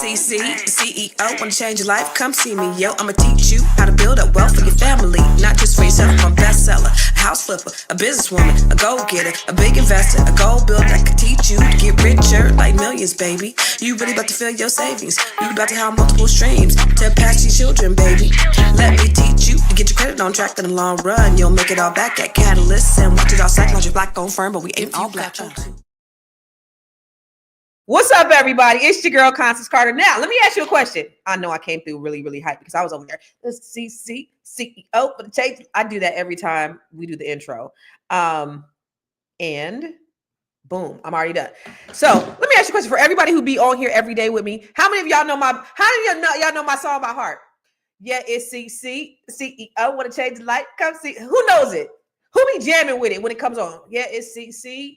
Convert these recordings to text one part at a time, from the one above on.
CC, CEO, wanna change your life? Come see me, yo. I'ma teach you how to build up wealth for your family, not just for yourself. I'm a bestseller, a house flipper, a businesswoman, a go-getter, a big investor, a gold builder that could teach you to get richer like millions, baby. You really about to fill your savings. You about to have multiple streams to pass your children, baby. Let me teach you to get your credit on track in the long run. You'll make it all back at Catalyst and watch it all psychology black-owned firm, but we ain't all black. What's up, everybody? It's your girl, Constance Carter. Now, let me ask you a question. I know I came through really, really hyped because I was over there. The CEO for the change. I do that every time we do the intro. And boom, I'm already done. So let me ask you a question for everybody who be on here every day with me. How many of y'all know y'all know my song by heart? Yeah, it's CEO. Want to change the light? Come see. Who knows it? Who be jamming with it when it comes on? Yeah, it's CEO.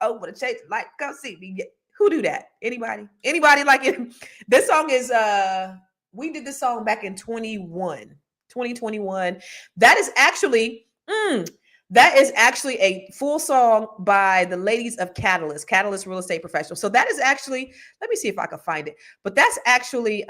Want to change the light? Come see me. Yeah. Who do that? Anybody like it? This song is, we did this song back in 2021. That is actually a full song by the ladies of Catalyst Real Estate Professional. So that is actually, let me see if I can find it, but that's actually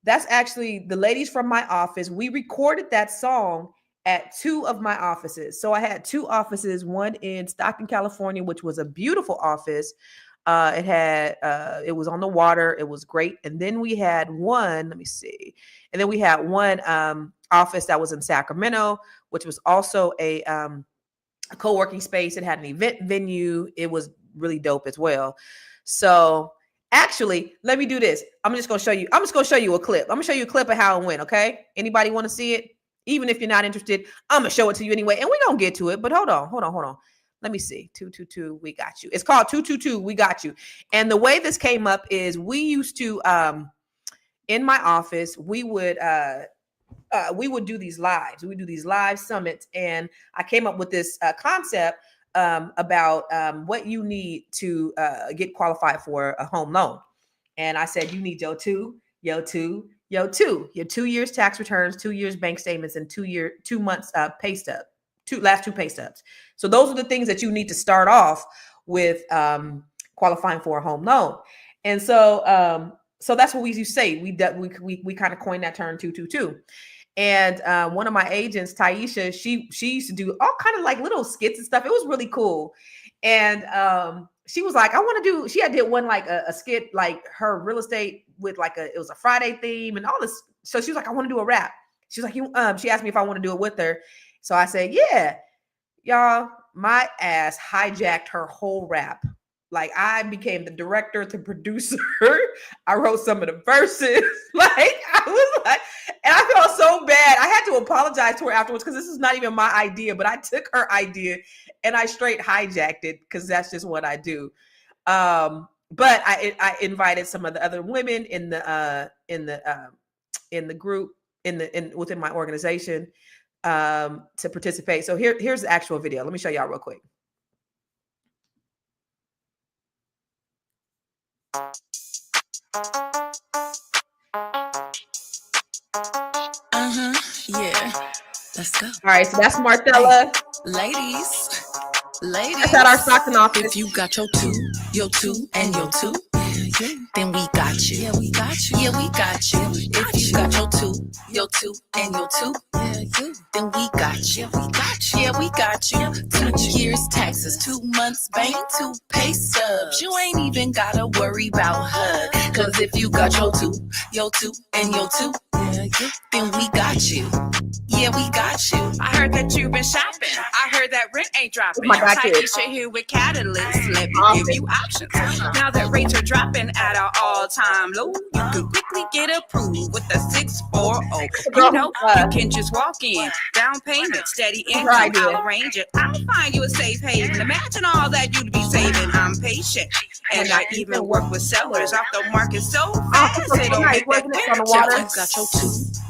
the ladies from my office. We recorded that song at two of my offices. So I had two offices, one in Stockton, California, which was a beautiful office. It was on the water. It was great. And then we had one office that was in Sacramento, which was also a co-working space. It had an event venue. It was really dope as well. So actually, let me do this. I'm just going to show you a clip. I'm going to show you a clip of how it went. Okay. Anybody want to see it? Even if you're not interested, I'm going to show it to you anyway. And we're going to get to it, but hold on. Let me see. 222, we got you. It's called 222, we got you. And the way this came up is we used to, in my office, we would do these lives. We do these live summits. And I came up with this concept about what you need to get qualified for a home loan. And I said, you need your 2 years tax returns, 2 years bank statements, and 2 months pay stub, last two pay stubs. So those are the things that you need to start off with qualifying for a home loan. And so that's what we used to say. We kind of coined that term 222. And one of my agents, Taisha, she used to do all kind of like little skits and stuff. It was really cool. And she was like, she did one like a skit, like her real estate with like it was a Friday theme and all this. So she was like, I want to do a rap. She was like, she asked me if I want to do it with her. So I said, yeah, y'all, my ass hijacked her whole rap. Like I became the director, the producer. I wrote some of the verses. I was like, and I felt so bad. I had to apologize to her afterwards because this is not even my idea, but I took her idea and I straight hijacked it because that's just what I do. But I invited some of the other women in the group within my organization to participate. So here's the actual video. Let me show y'all real quick. Yeah. Let's go. All right, so that's Marcella. Ladies. That's at our Stockton office. If you got your 2, and your 2, then we got you. Yeah, we got you. Yeah, we got you. If you got your 2, and your 2, then we got you. We got you. Yeah, we got you. 2 years taxes, 2 months bank, 2 pay stubs. You ain't even gotta worry about HUD. Cause if you got your 2, and your 2, then we got you. Yeah, we got you. I heard that you've been shopping. I heard that rent ain't dropping. Oh my God, Taisha here with Catalyst. Let me give you options. Now that rates are dropping at an all-time low, you can quickly get approved with the 640. You know, you can just walk in, down payment, steady income, I'll arrange it. I'll find you a safe haven. Imagine all that you'd be saving. I'm patient, and I even work with sellers off the market so fast. It'll make that picture. You got your 2,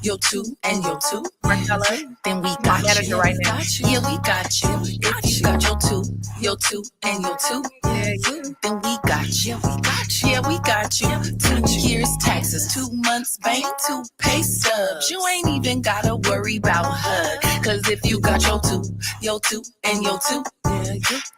your two, and your two. Marcella, Then we my got manager you. right now. Yeah, we got you. If you got your two, and your two. Yeah, then we got you. Yeah, we got you. 2 years taxes, 2 months bank, 2 pay stubs. You ain't even gotta worry about HUD. Cause if you got your two, and your two,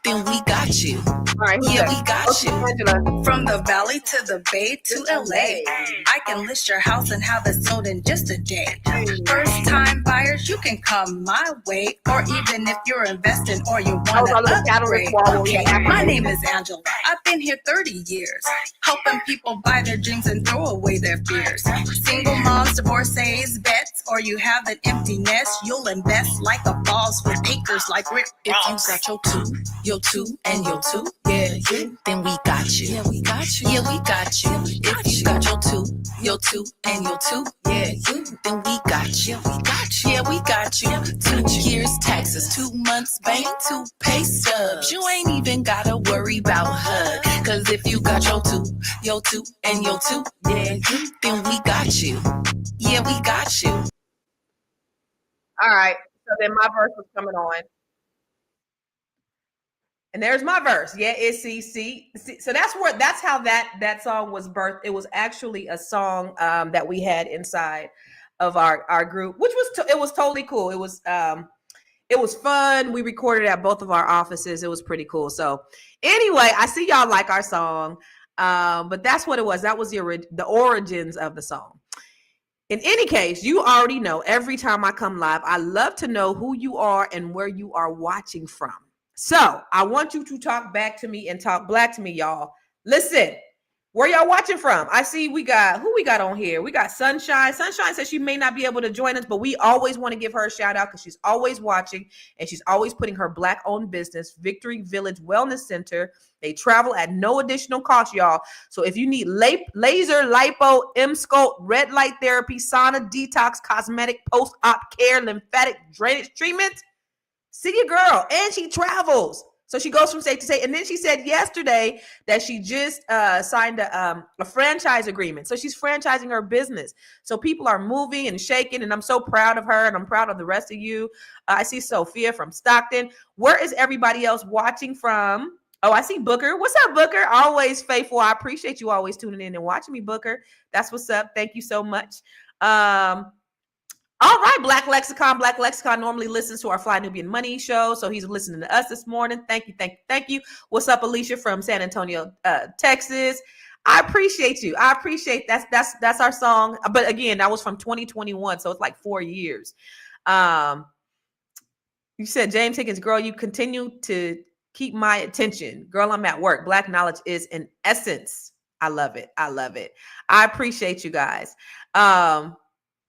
then we got you. All right, Yeah, we got okay, you. Angela. From the valley to the bay to LA, I can list your house and have it sold in just a day. First time buyers, you can come my way, or even if you're investing or you want to upgrade. Okay, my name is Angela. I've been here 30 years, helping people buy their dreams and throw away their fears. Single moms, divorcees, vets, or you have an empty nest, you'll invest like a boss with acres like Rick Ross. If you got your two, and your two, yeah, then we got you. Yeah, we got you. Yeah, we got you. If you got your two, and your two, yeah, then we got you. We got you. Yeah, we got you. 2 years taxes, 2 months bank, 2 pay stubs. You ain't even gotta worry about HUD. Cause if you got your two, and your two, yeah, then we got you. Yeah, we got you. All right. So then my verse was coming on. And there's my verse. Yeah, it's see. So that's how that song was birthed. It was actually a song that we had inside of our group, which was it was totally cool. It was fun. We recorded at both of our offices. It was pretty cool. So anyway, I see y'all like our song, but that's what it was. That was the origins of the song. In any case, you already know every time I come live, I love to know who you are and where you are watching from. So I want you to talk back to me and talk black to me, y'all. Listen, where y'all watching from? I see who we got on here. We got Sunshine. Sunshine says she may not be able to join us, but we always want to give her a shout out because she's always watching and she's always putting her Black-owned business, Victory Village Wellness Center. They travel at no additional cost, y'all. So if you need laser, lipo, M-sculpt, red light therapy, sauna, detox, cosmetic, post-op care, lymphatic drainage treatment, see your girl. And she travels. So she goes from state to state. And then she said yesterday that she just signed a franchise agreement. So she's franchising her business. So people are moving and shaking. And I'm so proud of her. And I'm proud of the rest of you. I see Sophia from Stockton. Where is everybody else watching from? Oh, I see Booker. What's up, Booker? Always faithful. I appreciate you always tuning in and watching me, Booker. That's what's up. Thank you so much. All right, Black Lexicon. Black Lexicon normally listens to our Fly Nubian Money show, so he's listening to us this morning. Thank you. What's up, Alicia from San Antonio, Texas? I appreciate you. I appreciate that's our song. But again, that was from 2021, so it's like 4 years. You said, James Higgins, girl, you continue to keep my attention. Girl, I'm at work. Black knowledge is an essence. I love it. I appreciate you guys.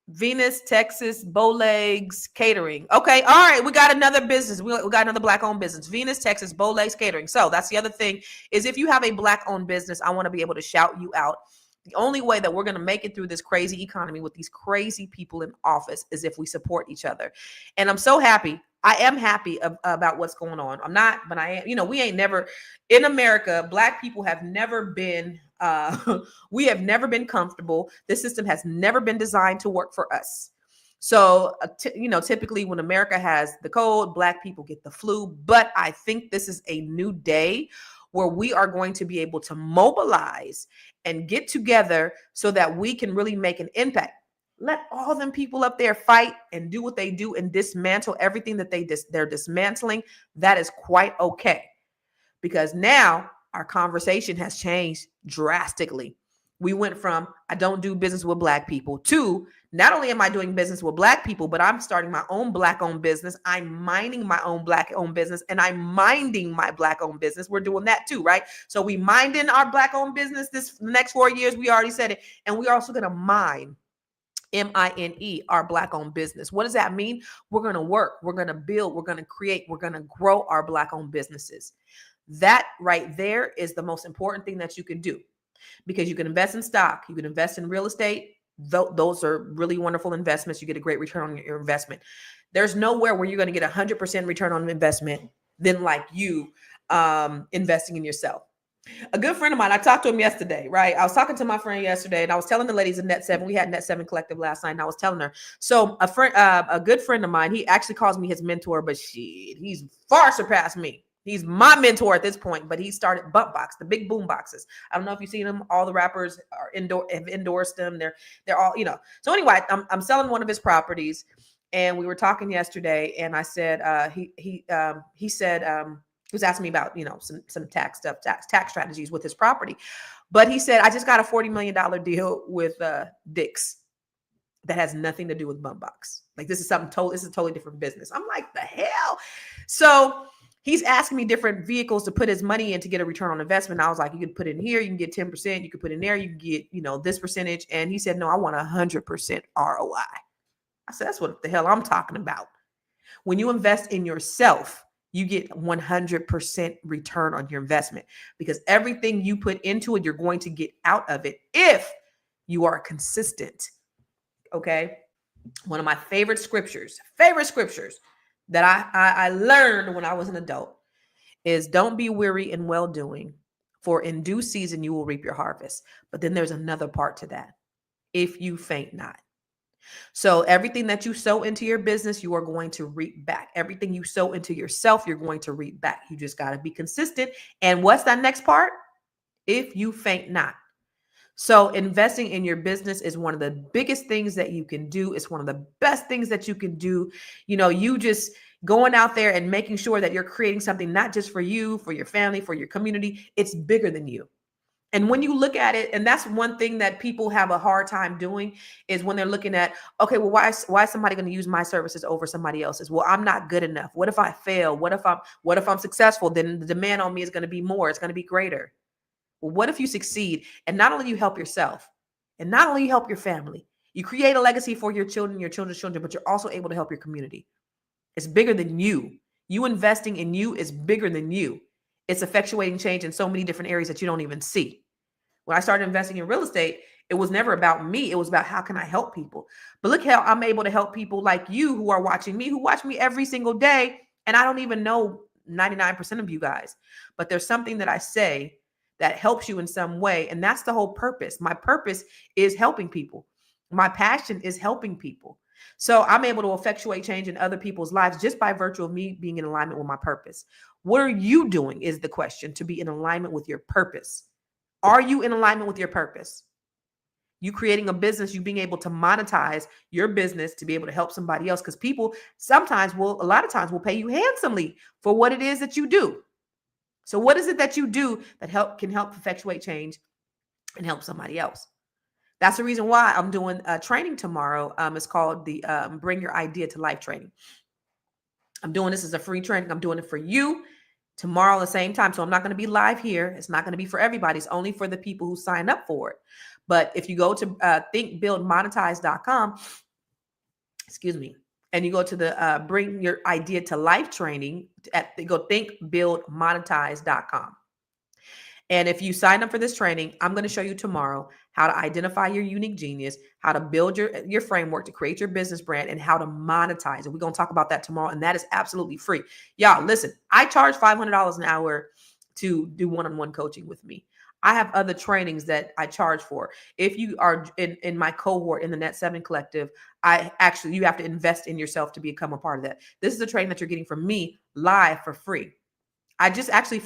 Venus, Texas, Bowlegs Catering. Okay, all right, we got another business. We got another Black-owned business. Venus, Texas, Bowlegs Catering. So that's the other thing is if you have a Black-owned business, I want to be able to shout you out. The only way that we're going to make it through this crazy economy with these crazy people in office is if we support each other. And I'm so happy. I am happy about what's going on. I'm not, but I am. We ain't never in America. Black people have never been. We have never been comfortable. This system has never been designed to work for us. So, typically when America has the cold, Black people get the flu. But I think this is a new day where we are going to be able to mobilize and get together so that we can really make an impact. Let all them people up there fight and do what they do and dismantle everything that they're dismantling. That is quite okay. Because now our conversation has changed drastically. We went from, I don't do business with Black people, to not only am I doing business with Black people, but I'm starting my own Black-owned business. I'm minding my own Black-owned business, and I'm minding my Black-owned business. We're doing that too, right? So we minding our Black-owned business this next 4 years. We already said it. And we're also going to mine, M-I-N-E, our Black-owned business. What does that mean? We're going to work. We're going to build. We're going to create. We're going to grow our Black-owned businesses. That right there is the most important thing that you can do, because you can invest in stock. You can invest in real estate. Those are really wonderful investments. You get a great return on your investment. There's nowhere where you're going to get 100% return on investment than like you investing in yourself. A good friend of mine, I talked to him yesterday, right? I was talking to my friend yesterday, and I was telling the ladies in Net 7, we had Net 7 Collective last night, and I was telling her. So a good friend of mine, he actually calls me his mentor, but shit, he's far surpassed me. He's my mentor at this point, but he started Bump Box, the big boom boxes. I don't know if you've seen them. All the rappers have endorsed them. They're all, you know. So anyway, I'm selling one of his properties, and we were talking yesterday, and I said he said. He was asking me about, you know, some tax stuff, tax strategies with his property. But he said, I just got a $40 million deal with Dick's that has nothing to do with Bump Box. Like, this is a totally different business. I'm like, the hell? So he's asking me different vehicles to put his money in to get a return on investment. I was like, you can put it in here, you can get 10%, you can put in there, you can get, you know, this percentage. And he said, no, I want 100% ROI. I said, that's what the hell I'm talking about. When you invest in yourself, you get 100% return on your investment, because everything you put into it, you're going to get out of it if you are consistent. Okay. One of my favorite scriptures that I learned when I was an adult is, don't be weary in well-doing, for in due season you will reap your harvest. But then there's another part to that. If you faint not. So everything that you sow into your business, you are going to reap back. Everything you sow into yourself, you're going to reap back. You just got to be consistent. And what's that next part? If you faint not. So investing in your business is one of the biggest things that you can do. It's one of the best things that you can do. You know, you just going out there and making sure that you're creating something, not just for you, for your family, for your community. It's bigger than you. And when you look at it, and that's one thing that people have a hard time doing, is when they're looking at, okay, well, why is somebody going to use my services over somebody else's? Well, I'm not good enough. What if I fail? What if I'm successful? Then the demand on me is going to be more. It's going to be greater. Well, what if you succeed and not only you help yourself and not only you help your family, you create a legacy for your children, your children's children, but you're also able to help your community. It's bigger than you. You investing in you is bigger than you. It's effectuating change in so many different areas that you don't even see. When I started investing in real estate, it was never about me. It was about, how can I help people? But look how I'm able to help people like you who are watching me, who watch me every single day. And I don't even know 99% of you guys, but there's something that I say that helps you in some way. And that's the whole purpose. My purpose is helping people. My passion is helping people. So I'm able to effectuate change in other people's lives just by virtue of me being in alignment with my purpose. What are you doing is the question, to be in alignment with your purpose. Are you in alignment with your purpose? You creating a business, you being able to monetize your business to be able to help somebody else, because people a lot of times will pay you handsomely for what it is that you do. So what is it that you do that can help effectuate change and help somebody else? That's the reason why I'm doing a training tomorrow. It's called the Bring Your Idea to Life training. I'm doing this as a free training. I'm doing it for you tomorrow at the same time. So I'm not going to be live here. It's not going to be for everybody. It's only for the people who sign up for it. But if you go to thinkbuildmonetize.com, and you go to the Bring Your Idea to Life training, go thinkbuildmonetize.com. And if you sign up for this training, I'm going to show you tomorrow how to identify your unique genius, how to build your framework to create your business brand, and how to monetize it. We're going to talk about that tomorrow, and that is absolutely free. Y'all, listen, I charge $500 an hour to do one-on-one coaching with me. I have other trainings that I charge for. If you are in my cohort in the Net 7 Collective, you have to invest in yourself to become a part of that. This is a training that you're getting from me live for free. I just actually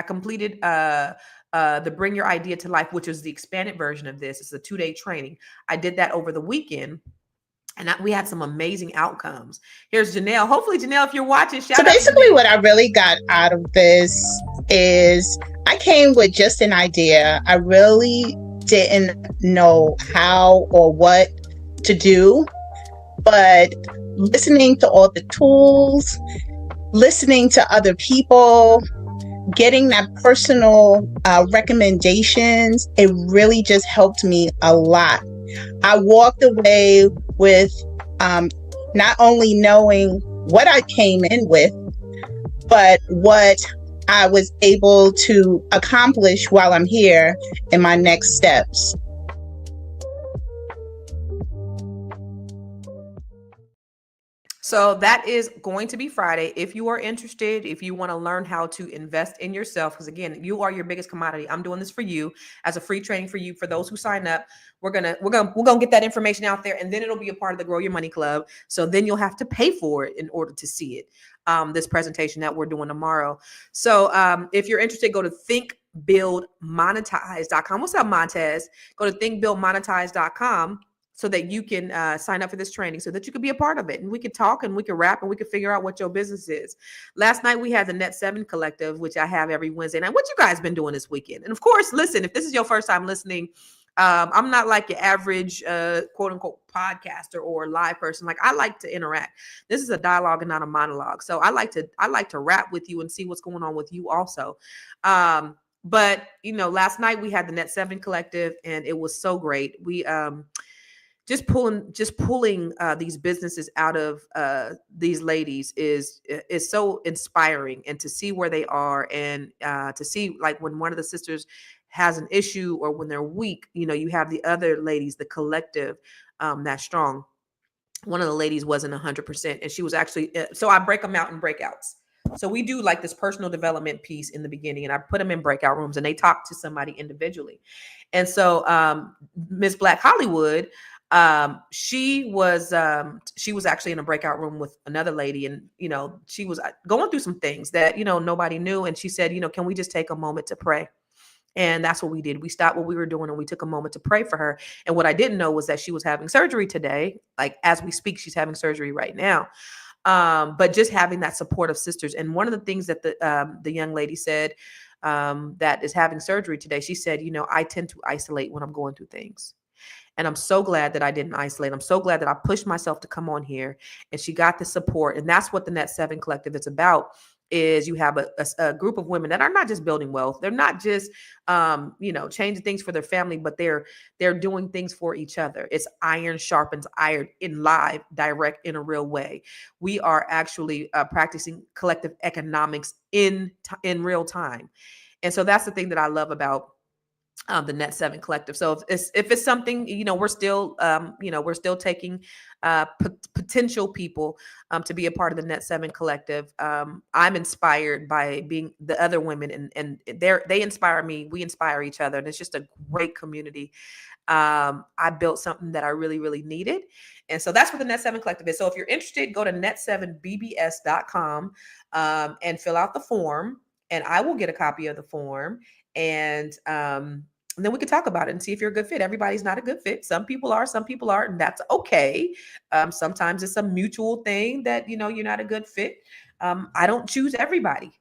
completed the Bring Your Idea to Life, which is the expanded version of this. It's a 2-day training. I did that over the weekend, and we had some amazing outcomes. Here's Janelle. Hopefully, Janelle, if you're watching, shout out. So basically what I really got out of this is I came with just an idea. I really didn't know how or what to do, but listening to all the tools, listening to other people, getting that personal recommendations, it really just helped me a lot. I walked away with not only knowing what I came in with, but what I was able to accomplish while I'm here in my next steps. So that is going to be Friday. If you are interested, if you want to learn how to invest in yourself, because again, you are your biggest commodity. I'm doing this for you as a free training for you. For those who sign up, we're gonna get that information out there, and then it'll be a part of the Grow Your Money Club. So then you'll have to pay for it in order to see it. This presentation that we're doing tomorrow. So if you're interested, go to thinkbuildmonetize.com. What's up, Montez? Go to thinkbuildmonetize.com. so that you can sign up for this training so that you can be a part of it. And we can talk and we can rap and we can figure out what your business is. Last night we had the Net 7 Collective, which I have every Wednesday night. What you guys been doing this weekend? And of course, listen, if this is your first time listening, I'm not like your average quote unquote podcaster or live person. Like, I like to interact. This is a dialogue and not a monologue. So I like to rap with you and see what's going on with you also. But last night we had the Net 7 Collective and it was so great. We just pulling these businesses out of these ladies is so inspiring, and to see where they are, and to see like when one of the sisters has an issue or when they're weak, you have the other ladies, the collective, that's strong. One of the ladies wasn't 100%, and she was actually, so I break them out in breakouts. So we do like this personal development piece in the beginning, and I put them in breakout rooms and they talk to somebody individually. And so Miss Black Hollywood, she was actually in a breakout room with another lady, and she was going through some things that nobody knew, and she said, can we just take a moment to pray? And that's what we did. We stopped what we were doing and we took a moment to pray for her. And what I didn't know was that she was having surgery today. Like, as we speak, she's having surgery right now. But just having that support of sisters. And one of the things that the young lady said, that is having surgery today, she said, I tend to isolate when I'm going through things. And I'm so glad that I didn't isolate. I'm so glad that I pushed myself to come on here, and she got the support. And that's what the Net 7 Collective is about. Is you have a group of women that are not just building wealth. They're not just, changing things for their family, but they're doing things for each other. It's iron sharpens iron in live, direct, in a real way. We are actually practicing collective economics in real time. And so that's the thing that I love about the Net 7 Collective. So if it's something, we're still taking potential people to be a part of the Net 7 Collective. I'm inspired by being the other women, and they inspire me. We inspire each other, and it's just a great community. I built something that I really, really needed. And so that's what the Net 7 Collective is. So if you're interested, go to net7bbs.com and fill out the form, and I will get a copy of the form. And then we can talk about it and see if you're a good fit. Everybody's not a good fit. Some people are, some people aren't, and that's okay. Sometimes it's a mutual thing that, you're not a good fit. I don't choose everybody.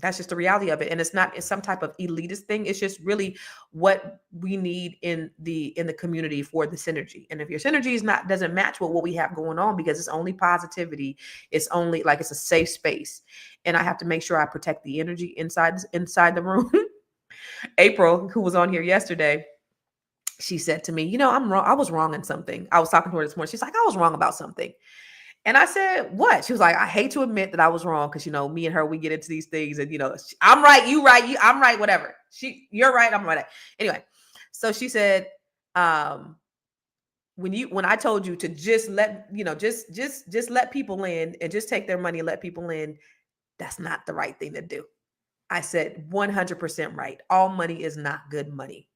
That's just the reality of it. And it's some type of elitist thing. It's just really what we need in the community for the synergy. And if your synergy doesn't match with what we have going on, because it's only positivity, it's only like, it's a safe space. And I have to make sure I protect the energy inside the room. April, who was on here yesterday, she said to me, I'm wrong. I was wrong in something. I was talking to her this morning. She's like, I was wrong about something. And I said, what? She was like, I hate to admit that I was wrong. Cause me and her, we get into these things and, I'm right. You right. I'm right. Whatever. You're right. I'm right. Anyway. So she said, when I told you to just let, just let people in and just take their money and let people in, that's not the right thing to do. I said 100% right. All money is not good money.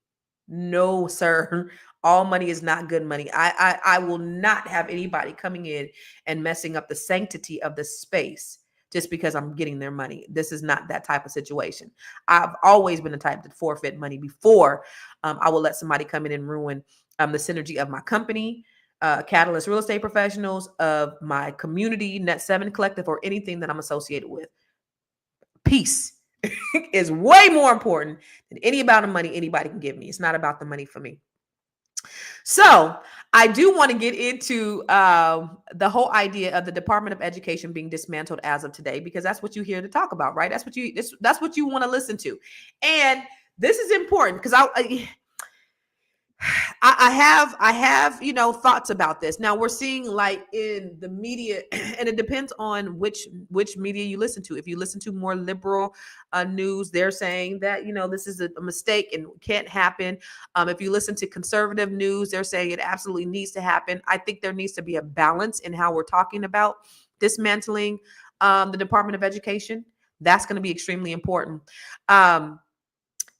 No, sir. All money is not good money. I will not have anybody coming in and messing up the sanctity of the space just because I'm getting their money. This is not that type of situation. I've always been the type to forfeit money before I will let somebody come in and ruin the synergy of my company, Catalyst Real Estate Professionals, of my community, Net 7 Collective, or anything that I'm associated with. Peace is way more important than any amount of money anybody can give me. It's not about the money for me. So I do want to get into the whole idea of the Department of Education being dismantled as of today, because that's what you're here to talk about, right? That's what you want to listen to. And this is important because I have, thoughts about this. Now we're seeing like in the media, and it depends on which media you listen to. If you listen to more liberal news, they're saying that, this is a mistake and can't happen. If you listen to conservative news, they're saying it absolutely needs to happen. I think there needs to be a balance in how we're talking about dismantling the Department of Education. That's going to be extremely important.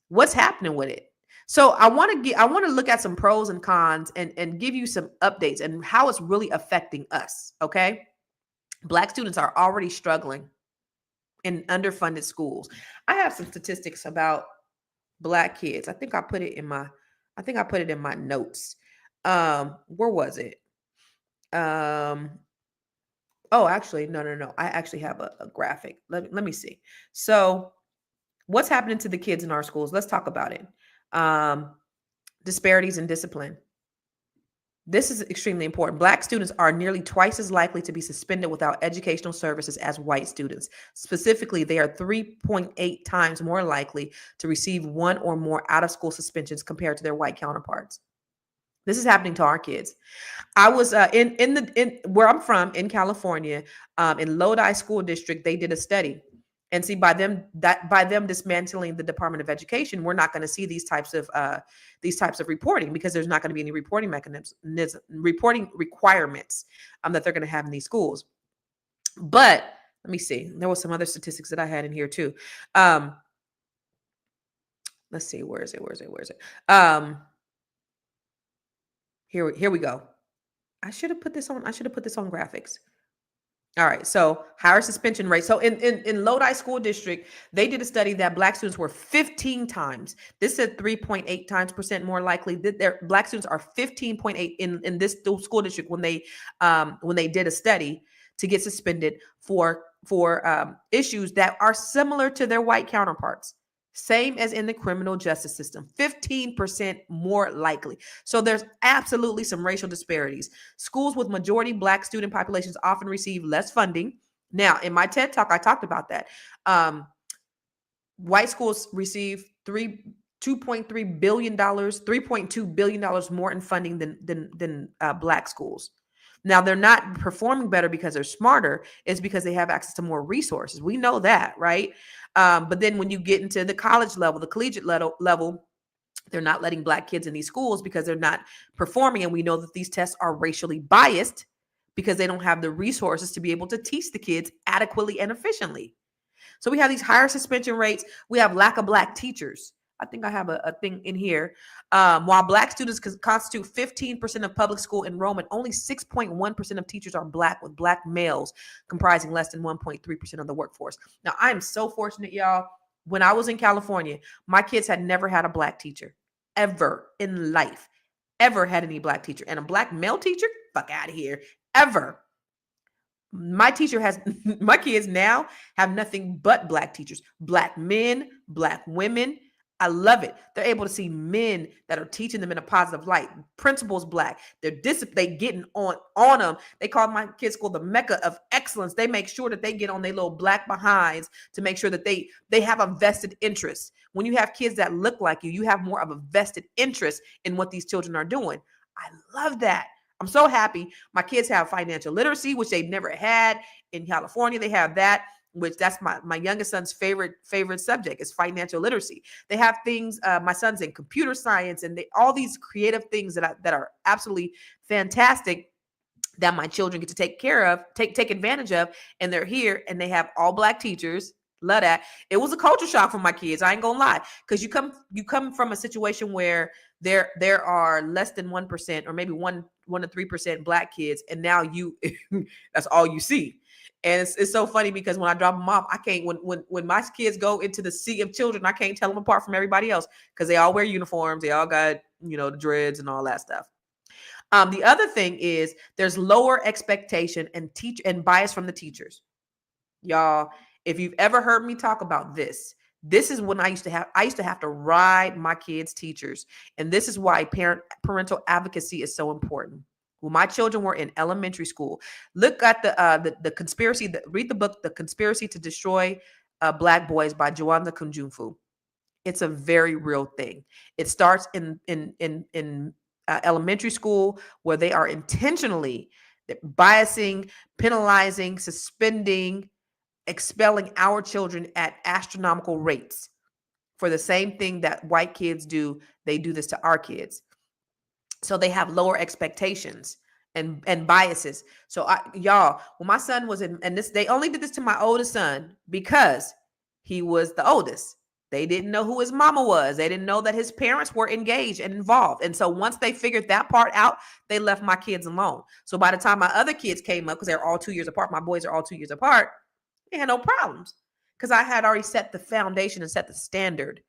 What's happening with it? So I want to look at some pros and cons and give you some updates and how it's really affecting us. Okay. Black students are already struggling in underfunded schools. I have some statistics about Black kids. I think I put it in my notes. Where was it? Oh, actually, no. I actually have a graphic. Let me see. So what's happening to the kids in our schools? Let's talk about it. Disparities in discipline. This is extremely important. Black students are nearly twice as likely to be suspended without educational services as white students. Specifically, they are 3.8 times more likely to receive one or more out-of-school suspensions compared to their white counterparts. This is happening to our kids. I was in where I'm from in California, in Lodi School District. They did a study, and see by them dismantling the Department of Education, we're not going to see these types of reporting, because there's not going to be any reporting reporting requirements that they're going to have in these schools. But let me see. There was some other statistics that I had in here too. Let's see. Where is it? Here we go. I should have put this on graphics. All right. So higher suspension rate. So in Lodi School District, they did a study that Black students were 15 times. This said 3.8 times percent more likely that their Black students are 15.8 in this school district when they did a study to get suspended for issues that are similar to their white counterparts. Same as in the criminal justice system, 15% more likely. So there's absolutely some racial disparities. Schools with majority Black student populations often receive less funding. Now, in my TED Talk, I talked about that. White schools receive $2.3 billion, $3.2 billion more in funding than Black schools. Now, they're not performing better because they're smarter. It's because they have access to more resources. We know that, right? But then when you get into the college level, the collegiate level, they're not letting Black kids in these schools because they're not performing. And we know that these tests are racially biased because they don't have the resources to be able to teach the kids adequately and efficiently. So we have these higher suspension rates. We have lack of Black teachers. I think I have a thing in here. While Black students constitute 15% of public school enrollment, only 6.1% of teachers are Black, with Black males comprising less than 1.3% of the workforce. Now, I am so fortunate, y'all. When I was in California, my kids had never had a Black teacher ever in life, ever had any Black teacher. And a Black male teacher, fuck out of here, ever. My kids now have nothing but Black teachers, Black men, Black women. I love it. They're able to see men that are teaching them in a positive light. Principals Black. They getting on them. They call my kids' school the Mecca of excellence. They make sure that they get on their little Black behinds to make sure that they have a vested interest. When you have kids that look like you have more of a vested interest in what these children are doing. I love that. I'm so happy. My kids have financial literacy, which they've never had. In California, they have that, which that's my youngest son's favorite subject is financial literacy. They have things, my son's in computer science, and all these creative things that are absolutely fantastic that my children get to take advantage of. And they're here and they have all Black teachers. Love that. It was a culture shock for my kids. I ain't gonna lie. Because you come from a situation where there are less than 1% or maybe 1 to 3% Black kids. And now that's all you see. And it's so funny because when I drop them off, I can't, when my kids go into the sea of children, I can't tell them apart from everybody else because they all wear uniforms. They all got, the dreads and all that stuff. The other thing is there's lower expectation and bias from the teachers. Y'all, if you've ever heard me talk about this is when I used to have to ride my kids' teachers. And this is why parental advocacy is so important. When my children were in elementary school, look at the conspiracy. Read the book, The Conspiracy to Destroy Black Boys by Joanna Kunjunfu. It's a very real thing. It starts in elementary school, where they are intentionally biasing, penalizing, suspending, expelling our children at astronomical rates for the same thing that white kids do. They do this to our kids. So they have lower expectations and biases. So y'all, when my son was in, and this, they only did this to my oldest son because he was the oldest. They didn't know who his mama was. They didn't know that his parents were engaged and involved. And so once they figured that part out, they left my kids alone. So by the time my other kids came up, because they're all 2 years apart, my boys are all 2 years apart, they had no problems because I had already set the foundation and set the standard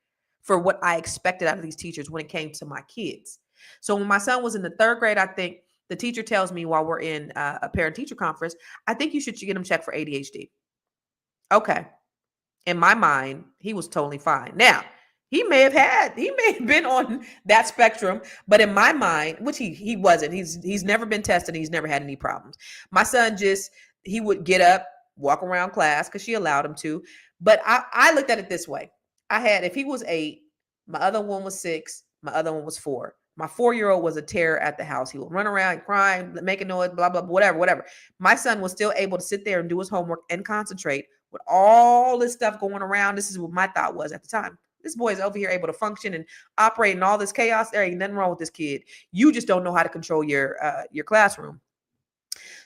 for what I expected out of these teachers when it came to my kids. So when my son was in the 3rd grade, I think the teacher tells me while we're in a parent-teacher conference, I think you should get him checked for ADHD. Okay. In my mind, he was totally fine. Now, he may have been on that spectrum, but in my mind, which he wasn't, he's never been tested. He's never had any problems. My son he would get up, walk around class because she allowed him to. But I looked at it this way. If he was 8, my other one was 6, my other one was 4. My 4-year-old was a terror at the house. He would run around crying, making noise, blah, blah, whatever. My son was still able to sit there and do his homework and concentrate with all this stuff going around. This is what my thought was at the time. This boy is over here able to function and operate in all this chaos. There ain't nothing wrong with this kid. You just don't know how to control your classroom.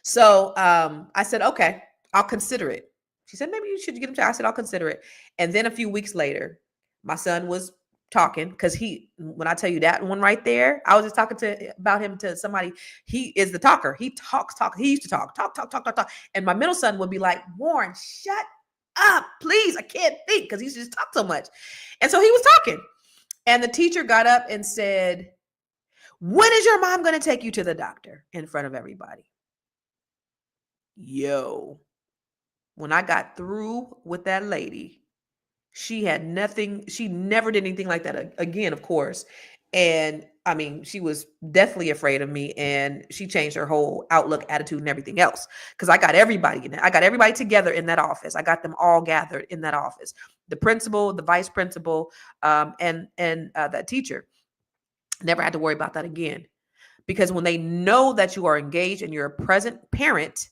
So I said, okay, I'll consider it. She said, maybe you should get him checked. I said, I'll consider it. And then a few weeks later, my son was talking, because when I tell you that one right there, I was just talking about him to somebody. He is the talker. He talks. He used to talk. And my middle son would be like, Warren, shut up, please. I can't think, because he used to just talk so much. And so he was talking. And the teacher got up and said, when is your mom going to take you to the doctor, in front of everybody? Yo, when I got through with that lady, she had nothing. She never did anything like that again, of course. And I mean, she was definitely afraid of me, and she changed her whole outlook, attitude, and everything else. Because I got everybody in it. I got everybody together in that office. I got them all gathered in that office. The principal, the vice principal, and that teacher. Never had to worry about that again. Because when they know that you are engaged and you're a present parent,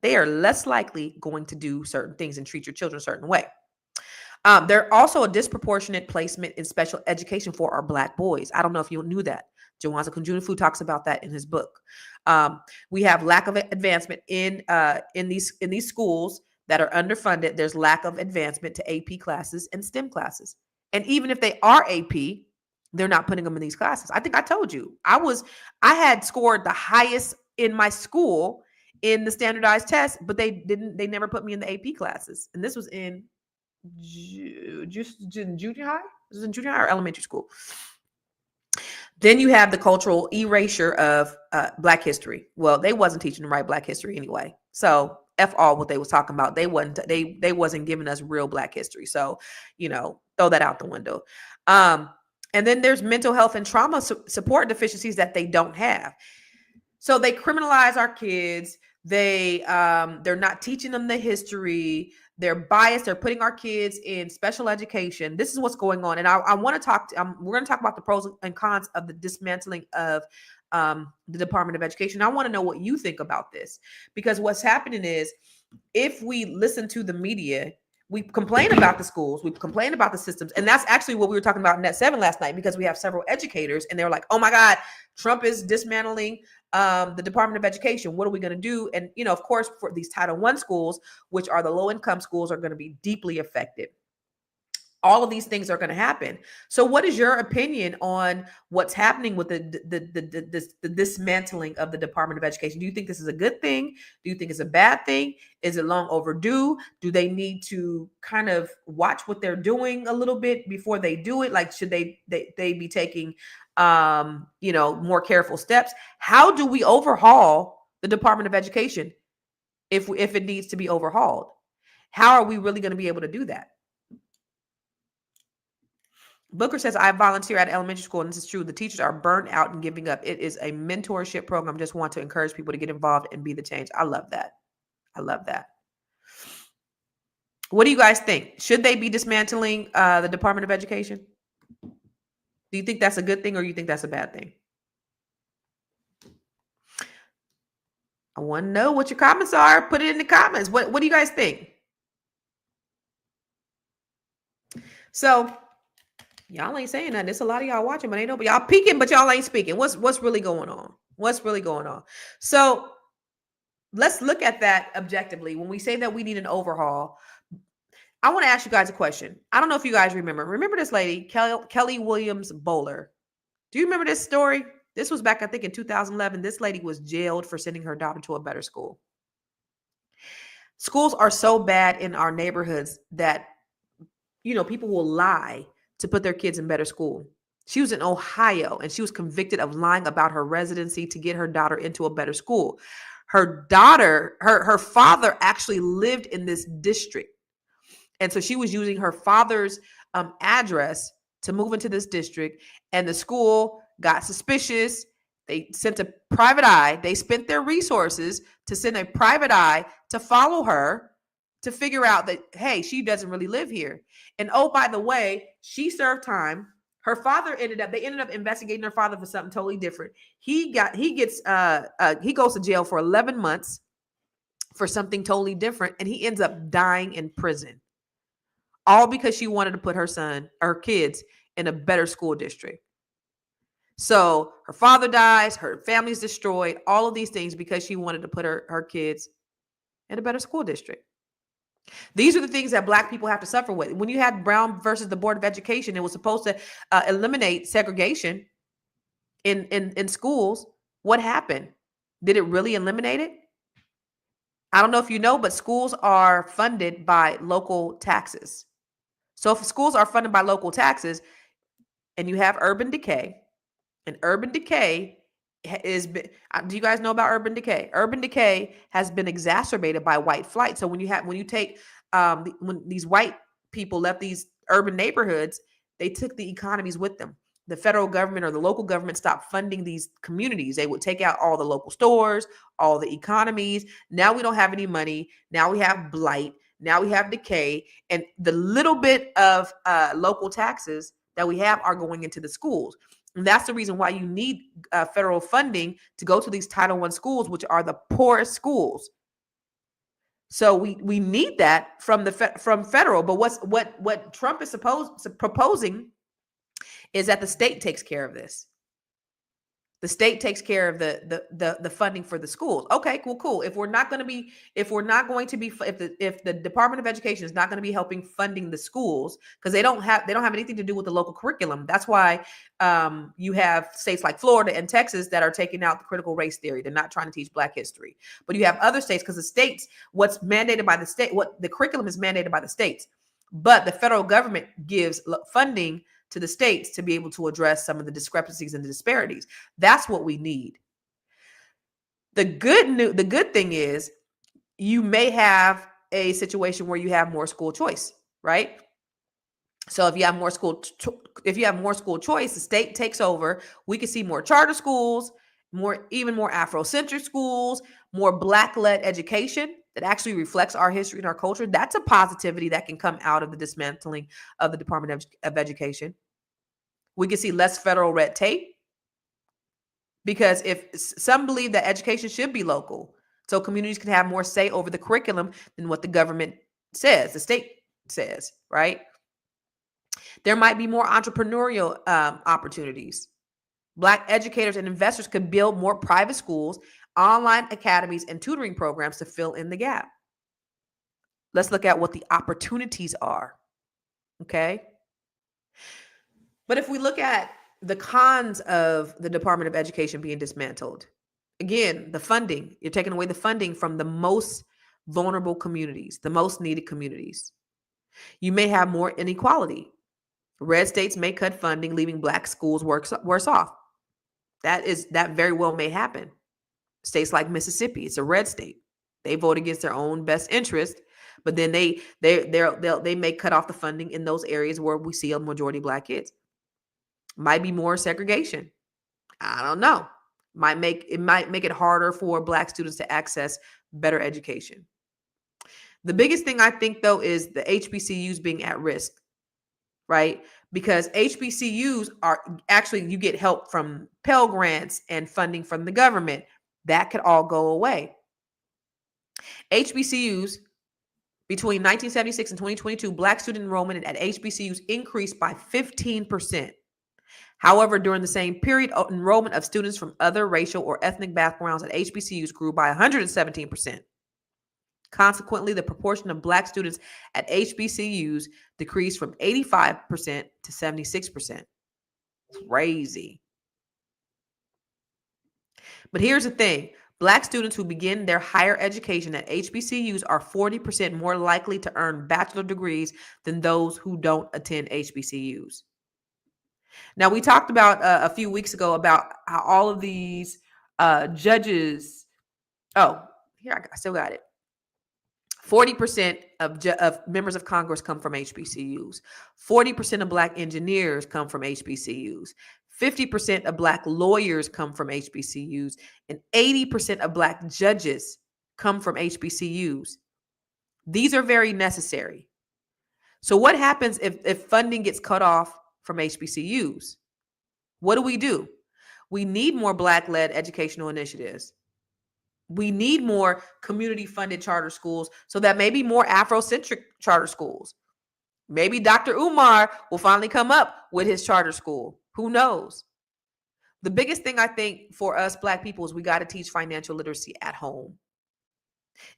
they are less likely going to do certain things and treat your children a certain way. They're also a disproportionate placement in special education for our Black boys. I don't know if you knew that. Jawanza Kunjunifu talks about that in his book. We have lack of advancement in these schools that are underfunded. There's lack of advancement to AP classes and STEM classes. And even if they are AP, they're not putting them in these classes. I think I told you I had scored the highest in my school in the standardized test, but they never put me in the AP classes. And this was in junior high. This was in junior high or elementary school. Then you have the cultural erasure of Black history. Well, they wasn't teaching them right Black history anyway. So F all what they was talking about. They wasn't giving us real Black history. So, throw that out the window. And then there's mental health and trauma support deficiencies that they don't have. So they criminalize our kids. They're not teaching them the history. They're biased. They're putting our kids in special education. This is what's going on. And I want to talk. We're going to talk about the pros and cons of the dismantling of the Department of Education. I want to know what you think about this, because what's happening is, if we listen to the media, we complain about the schools, we complain about the systems. And that's actually what we were talking about in Net 7 last night, because we have several educators and they're like, oh my God, Trump is dismantling the Department of Education. What are we going to do? And, of course, for these Title I schools, which are the low income schools, are going to be deeply affected. All of these things are going to happen. So what is your opinion on what's happening with the dismantling of the Department of Education? Do you think this is a good thing? Do you think it's a bad thing? Is it long overdue? Do they need to kind of watch what they're doing a little bit before they do it? Like, should they be taking, more careful steps? How do we overhaul the Department of Education if it needs to be overhauled? How are we really going to be able to do that? Booker says, I volunteer at elementary school, and this is true. The teachers are burnt out and giving up. It is a mentorship program. Just want to encourage people to get involved and be the change. I love that. I love that. What do you guys think? Should they be dismantling the Department of Education? Do you think that's a good thing, or you think that's a bad thing? I want to know what your comments are. Put it in the comments. What do you guys think? So y'all ain't saying nothing. There's a lot of y'all watching, but ain't nobody. Y'all peeking, but y'all ain't speaking. What's really going on? What's really going on? So let's look at that objectively. When we say that we need an overhaul, I want to ask you guys a question. I don't know if you guys remember. Remember this lady, Kelly Williams Bowler? Do you remember this story? This was back, I think, in 2011. This lady was jailed for sending her daughter to a better school. Schools are so bad in our neighborhoods that, people will lie to put their kids in better school. She was in Ohio, and she was convicted of lying about her residency to get her daughter into a better school. Her daughter, her father actually lived in this district. And so she was using her father's address to move into this district, and the school got suspicious. They sent a private eye. They spent their resources to send a private eye to follow her to figure out that, hey, she doesn't really live here. And oh, by the way, she served time. Her father ended up investigating her father for something totally different. He goes to jail for 11 months for something totally different, and he ends up dying in prison. All because she wanted to put her kids in a better school district. So her father dies, her family's destroyed, all of these things because she wanted to put her kids in a better school district. These are the things that Black people have to suffer with. When you had Brown versus the Board of Education, it was supposed to eliminate segregation in schools. What happened? Did it really eliminate it? I don't know if you know, but schools are funded by local taxes. So if schools are funded by local taxes and you have urban decay, and urban decay do you guys know about urban decay? Urban decay has been exacerbated by white flight. So when these white people left these urban neighborhoods, they took the economies with them. The federal government or the local government stopped funding these communities. They would take out all the local stores, all the economies. Now we don't have any money. Now we have blight. Now we have decay. And the little bit of local taxes that we have are going into the schools. And that's the reason why you need federal funding to go to these Title I schools, which are the poorest schools. So we need that from federal. But what Trump is proposing is that the state takes care of this. The state takes care of the funding for the schools. Okay, cool. If the Department of Education is not going to be helping funding the schools, because they don't have anything to do with the local curriculum. That's why you have states like Florida and Texas that are taking out the critical race theory. They're not trying to teach Black history. But you have other states, because the states, what's mandated by the state, what the curriculum is mandated by the states, but the federal government gives funding to the states to be able to address some of the discrepancies and the disparities. That's what we need. The good thing is you may have a situation where you have more school choice, right? So if you have more school choice, the state takes over. We can see more charter schools, even more Afrocentric schools, more Black-led education that actually reflects our history and our culture. That's a positivity that can come out of the dismantling of the Department of Education. We can see less federal red tape, because if some believe that education should be local, so communities can have more say over the curriculum than what the government says, the state says, right? There might be more entrepreneurial opportunities. Black educators and investors could build more private schools, online academies, and tutoring programs to fill in the gap. Let's look at what the opportunities are, okay? But if we look at the cons of the Department of Education being dismantled, again, the funding, you're taking away the funding from the most vulnerable communities, the most needed communities. You may have more inequality. Red states may cut funding, leaving Black schools worse off. That very well may happen. States like Mississippi, it's a red state. They vote against their own best interest, but then they may cut off the funding in those areas where we see a majority of Black kids. Might be more segregation. I don't know. It might make it harder for Black students to access better education. The biggest thing I think, though, is the HBCUs being at risk, right? Because HBCUs are actually, you get help from Pell Grants and funding from the government. That could all go away. HBCUs, between 1976 and 2022, Black student enrollment at HBCUs increased by 15%. However, during the same period, enrollment of students from other racial or ethnic backgrounds at HBCUs grew by 117%. Consequently, the proportion of Black students at HBCUs decreased from 85% to 76%. Crazy. But here's the thing. Black students who begin their higher education at HBCUs are 40% more likely to earn bachelor degrees than those who don't attend HBCUs. Now, we talked about a few weeks ago about how all of these judges, I still got it. 40% of members of Congress come from HBCUs. 40% of Black engineers come from HBCUs. 50% of Black lawyers come from HBCUs. And 80% of Black judges come from HBCUs. These are very necessary. So what happens if funding gets cut off from HBCUs? What do? We need more Black-led educational initiatives. We need more community-funded charter schools so that maybe more Afrocentric charter schools. Maybe Dr. Umar will finally come up with his charter school. Who knows? The biggest thing I think for us Black people is we got to teach financial literacy at home.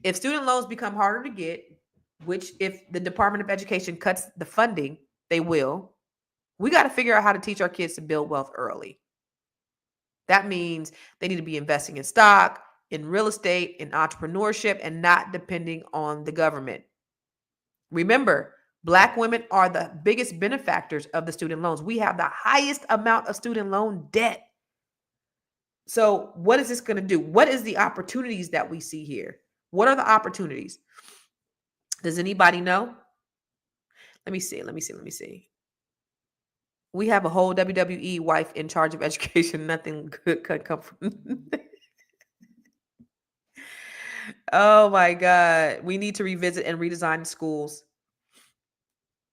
If student loans become harder to get, which if the Department of Education cuts the funding, they will, we got to figure out how to teach our kids to build wealth early. That means they need to be investing in stock, in real estate, in entrepreneurship, and not depending on the government. Remember, Black women are the biggest benefactors of the student loans. We have the highest amount of student loan debt. So what is this going to do? What is the opportunities that we see here? What are the opportunities? Does anybody know? Let me see. We have a whole WWE wife in charge of education. Nothing good could come from. Oh my God. We need to revisit and redesign schools.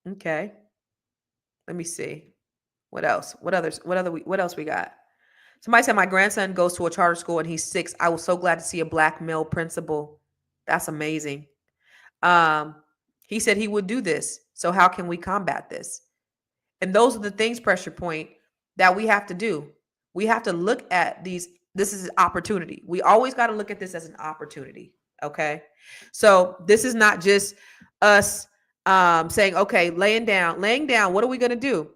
Okay. Let me see. What else? What else we got? Somebody said my grandson goes to a charter school and he's 6. I was so glad to see a Black male principal. That's amazing. He said he would do this. So how can we combat this? And those are the things, Pressure Point, that we have to do. We have to look at these. This is an opportunity. We always got to look at this as an opportunity. Okay. So this is not just us saying, okay, laying down. What are we going to do?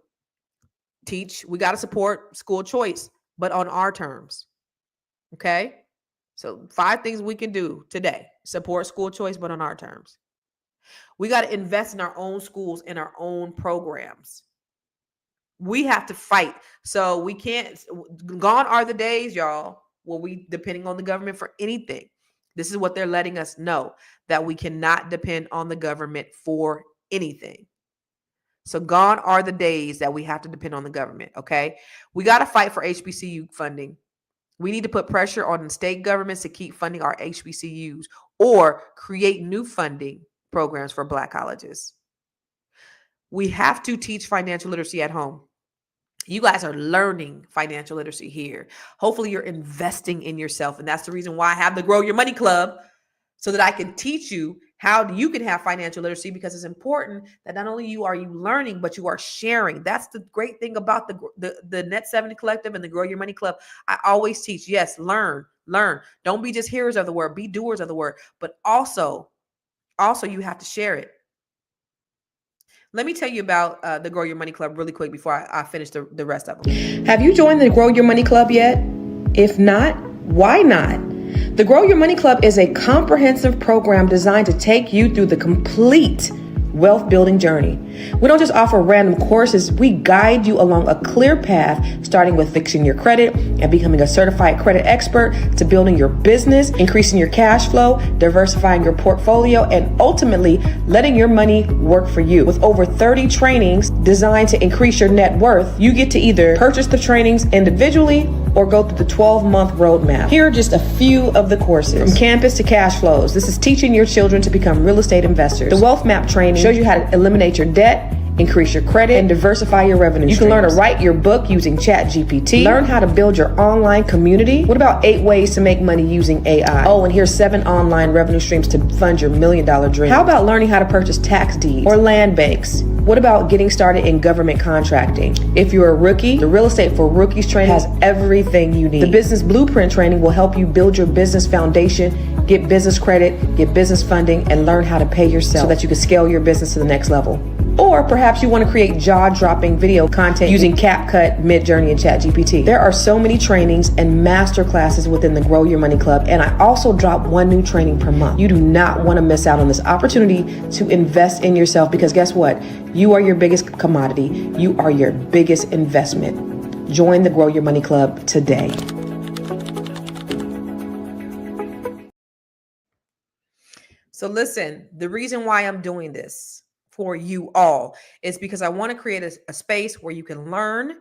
Teach. We got to support school choice, but on our terms. Okay. So 5 things we can do today. Support school choice, but on our terms. We got to invest in our own schools and our own programs. We have to fight. So we can't, gone are the days, y'all, where we depending on the government for anything. This is what they're letting us know, that we cannot depend on the government for anything. So gone are the days that we have to depend on the government. Okay. We got to fight for HBCU funding. We need to put pressure on the state governments to keep funding our HBCUs or create new funding programs for Black colleges. We have to teach financial literacy at home. You guys are learning financial literacy here. Hopefully you're investing in yourself. And that's the reason why I have the Grow Your Money Club, so that I can teach you how you can have financial literacy, because it's important that not only are you learning, but you are sharing. That's the great thing about the Net 70 Collective and the Grow Your Money Club. I always teach, yes, learn. Don't be just hearers of the word, be doers of the word, but also you have to share it. Let me tell you about the Grow Your Money Club really quick before I finish the rest of them. Have you joined the Grow Your Money Club yet? If not, why not? The Grow Your Money Club is a comprehensive program designed to take you through the complete wealth building journey. We don't just offer random courses, we guide you along a clear path, starting with fixing your credit and becoming a certified credit expert, to building your business, increasing your cash flow, diversifying your portfolio, and ultimately letting your money work for you. With over 30 trainings designed to increase your net worth, you get to either purchase the trainings individually or go through the 12-month roadmap. Here are just a few of the courses. From campus to cash flows. This is teaching your children to become real estate investors. The wealth map training shows you how to eliminate your debt, increase your credit, and diversify your revenue streams. You can learn to write your book using ChatGPT. Learn how to build your online community. What about 8 ways to make money using AI? Oh, and here's 7 online revenue streams to fund your $1 million dream. How about learning how to purchase tax deeds or land banks? What about getting started in government contracting? If you're a rookie, the Real Estate for Rookies training has everything you need. The Business Blueprint training will help you build your business foundation, get business credit, get business funding, and learn how to pay yourself so that you can scale your business to the next level. Or perhaps you want to create jaw-dropping video content using CapCut, Midjourney, and ChatGPT. There are so many trainings and master classes within the Grow Your Money Club, and I also drop 1 new training per month. You do not want to miss out on this opportunity to invest in yourself, because guess what? You are your biggest commodity. You are your biggest investment. Join the Grow Your Money Club today. So listen, the reason why I'm doing this for you all is because I want to create a space where you can learn.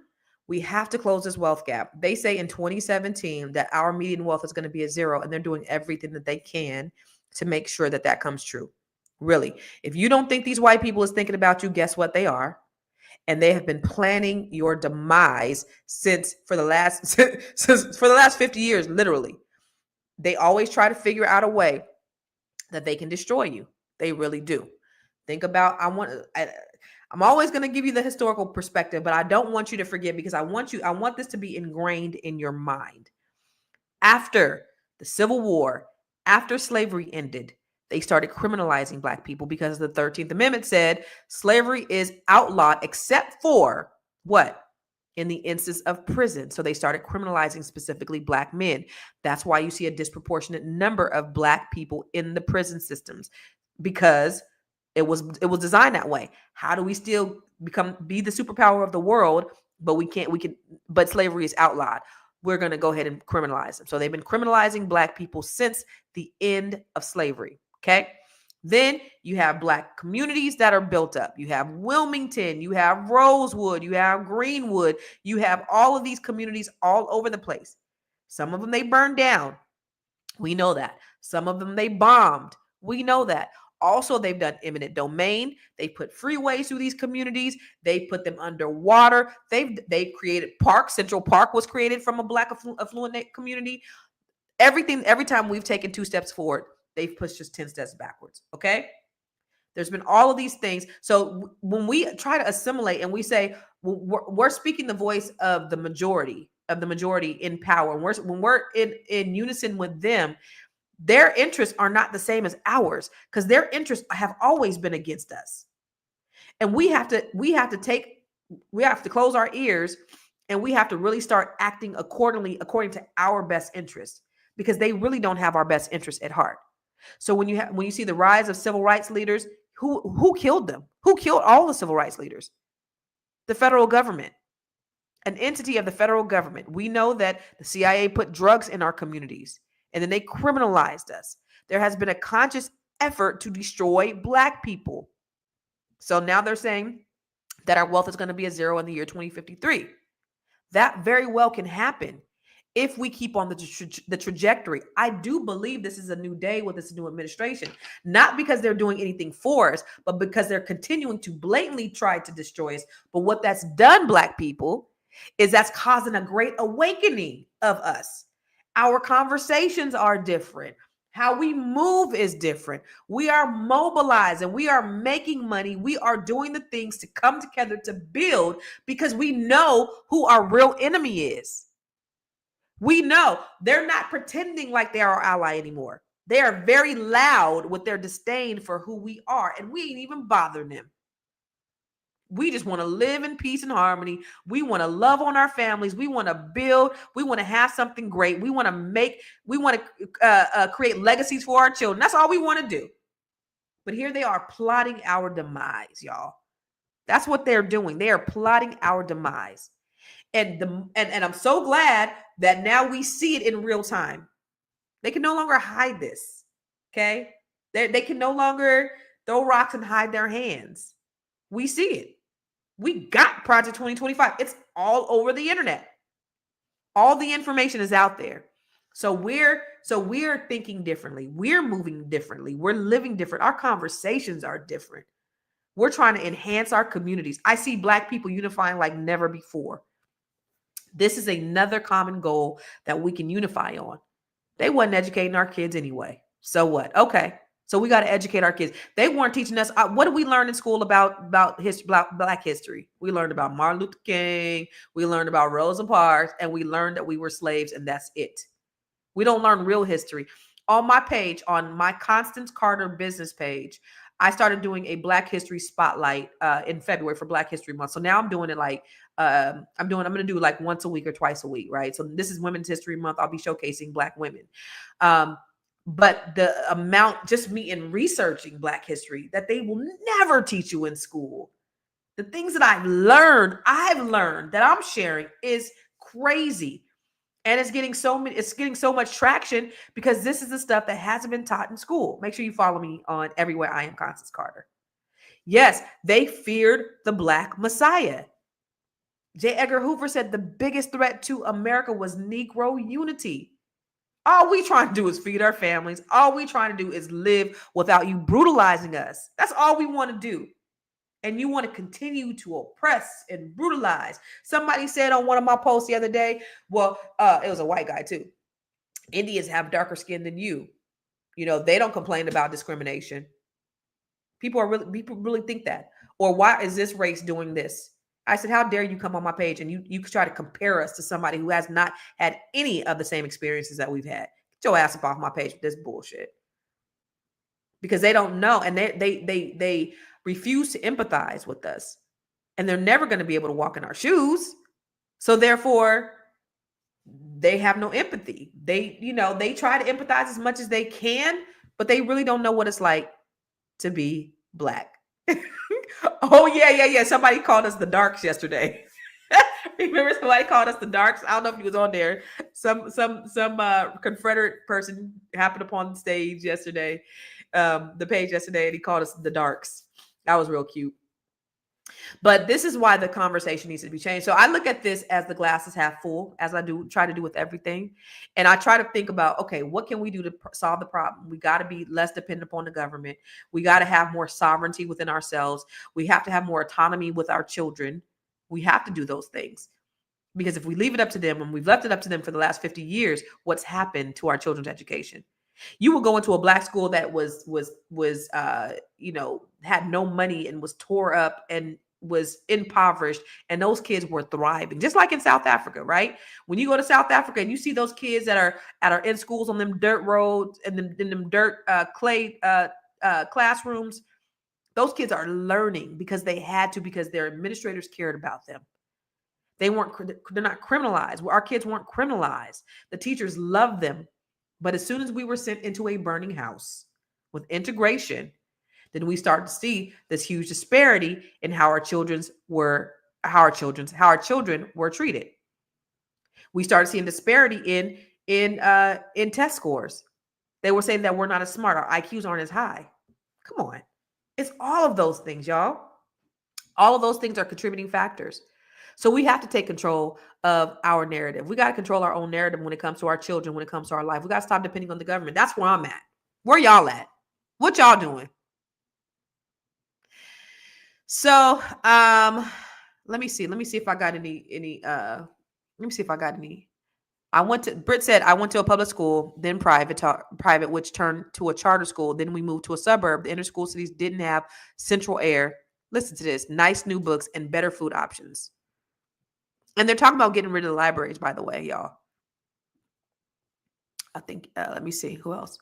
We have to close this wealth gap. They say in 2017 that our median wealth is going to be at 0, and they're doing everything that they can to make sure that that comes true. Really, if you don't think these white people is thinking about you, guess what? They are. And they have been planning your demise for the last 50 years, literally. They always try to figure out a way that they can destroy you. They really do. Think about, I'm always going to give you the historical perspective, but I don't want you to forget, because I want this to be ingrained in your mind. After the Civil War, after slavery ended, they started criminalizing Black people because the 13th Amendment said slavery is outlawed except for what? In the instance of prison. So they started criminalizing specifically Black men. That's why you see a disproportionate number of Black people in the prison systems, because it was designed that way. How do we still be the superpower of the world, but slavery is outlawed? We're going to go ahead and criminalize them. So they've been criminalizing Black people since the end of slavery. Okay. Then you have Black communities that are built up. You have Wilmington, you have Rosewood, you have Greenwood, you have all of these communities all over the place. Some of them they burned down. We know that. Some of them they bombed. We know that. Also, they've done eminent domain. They put freeways through these communities. They put them underwater. They've created parks. Central Park was created from a Black affluent community. Every time we've taken 2 steps forward, they've pushed us 10 steps backwards. Okay. There's been all of these things. So when we try to assimilate and we say, we're speaking the voice of the majority in power, and when we're in unison with them, their interests are not the same as ours, because their interests have always been against us. And we have to close our ears, and we have to really start acting according to our best interests, because they really don't have our best interests at heart. So when you see the rise of civil rights leaders, who killed them? Who killed all the civil rights leaders? The federal government, an entity of the federal government. We know that the CIA put drugs in our communities, and then they criminalized us. There has been a conscious effort to destroy Black people. So now they're saying that our wealth is going to be at 0 in the year 2053. That very well can happen if we keep on the trajectory. I do believe this is a new day with this new administration, not because they're doing anything for us, but because they're continuing to blatantly try to destroy us. But what that's done, Black people, is that's causing a great awakening of us. Our conversations are different. How we move is different. We are mobilized and we are making money. We are doing the things to come together to build, because we know who our real enemy is. We know they're not pretending like they're our ally anymore. They are very loud with their disdain for who we are, and we ain't even bothering them. We just want to live in peace and harmony. We want to love on our families. We want to build. We want to have something great. We want to create legacies for our children. That's all we want to do. But here they are plotting our demise, y'all. That's what they're doing. They are plotting our demise. And I'm so glad that now we see it in real time. They can no longer hide this. Okay? They can no longer throw rocks and hide their hands. We see it. We got Project 2025. It's all over the internet. All the information is out there. So we're thinking differently. We're moving differently. We're living different. Our conversations are different. We're trying to enhance our communities. I see Black people unifying like never before. This is another common goal that we can unify on. They wasn't educating our kids anyway. So what? Okay. So we got to educate our kids. They weren't teaching us. What did we learn in school about history, Black history? We learned about Martin Luther King. We learned about Rosa Parks, and we learned that we were slaves, and that's it. We don't learn real history. On my page, on my Constance Carter business page, I started doing a Black History Spotlight in February for Black History Month. So now I'm doing it like I'm going to do like once a week or twice a week, right? So this is Women's History Month. I'll be showcasing Black women. But the amount, just me in researching Black history, that they will never teach you in school. The things that I've learned that I'm sharing is crazy. And it's getting so much traction because this is the stuff that hasn't been taught in school. Make sure you follow me on everywhere I am Constance Carter. Yes, they feared the Black Messiah. J. Edgar Hoover said the biggest threat to America was Negro unity. All we trying to do is feed our families. All we trying to do is live without you brutalizing us. That's all we want to do. And you want to continue to oppress and brutalize. Somebody said on one of my posts the other day, well, it was a white guy too. Indians have darker skin than you. You know, they don't complain about discrimination. People really think that. Or why is this race doing this? I said, how dare you come on my page and you try to compare us to somebody who has not had any of the same experiences that we've had. Get your ass up off my page with this bullshit. Because they don't know, and they refuse to empathize with us. And they're never going to be able to walk in our shoes. So therefore, they have no empathy. They try to empathize as much as they can, but they really don't know what it's like to be Black. Oh, yeah. Somebody called us the darks yesterday. Remember somebody called us the darks? I don't know if he was on there. Some Confederate person happened upon the stage yesterday, the page yesterday, and he called us the darks. That was real cute. But this is why the conversation needs to be changed. So I look at this as the glass is half full, as I try to do with everything. And I try to think about, okay, what can we do to solve the problem? We got to be less dependent upon the government. We got to have more sovereignty within ourselves. We have to have more autonomy with our children. We have to do those things. Because if we leave it up to them, and we've left it up to them for the last 50 years, what's happened to our children's education? You will go into a Black school that was had no money and was tore up and was impoverished, and those kids were thriving, just like in South Africa, right? When you go to South Africa and you see those kids that are in schools on them dirt roads and in them dirt clay classrooms, those kids are learning because they had to, because their administrators cared about them. They're not criminalized. Our kids weren't criminalized. The teachers loved them. But as soon as we were sent into a burning house with integration, then we start to see this huge disparity in how our children were treated. We started seeing disparity in test scores. They were saying that we're not as smart. Our IQs aren't as high. Come on. It's all of those things, y'all. All of those things are contributing factors. So we have to take control of our narrative. We got to control our own narrative when it comes to our children, when it comes to our life. We got to stop depending on the government. That's where I'm at. Where y'all at? What y'all doing? So let me see if I got any Britt said, I went to a public school, then private, which turned to a charter school. Then we moved to a suburb. The inner school cities didn't have central air. Listen to this, nice new books and better food options. And they're talking about getting rid of the libraries, by the way, y'all. I think, let me see, who else?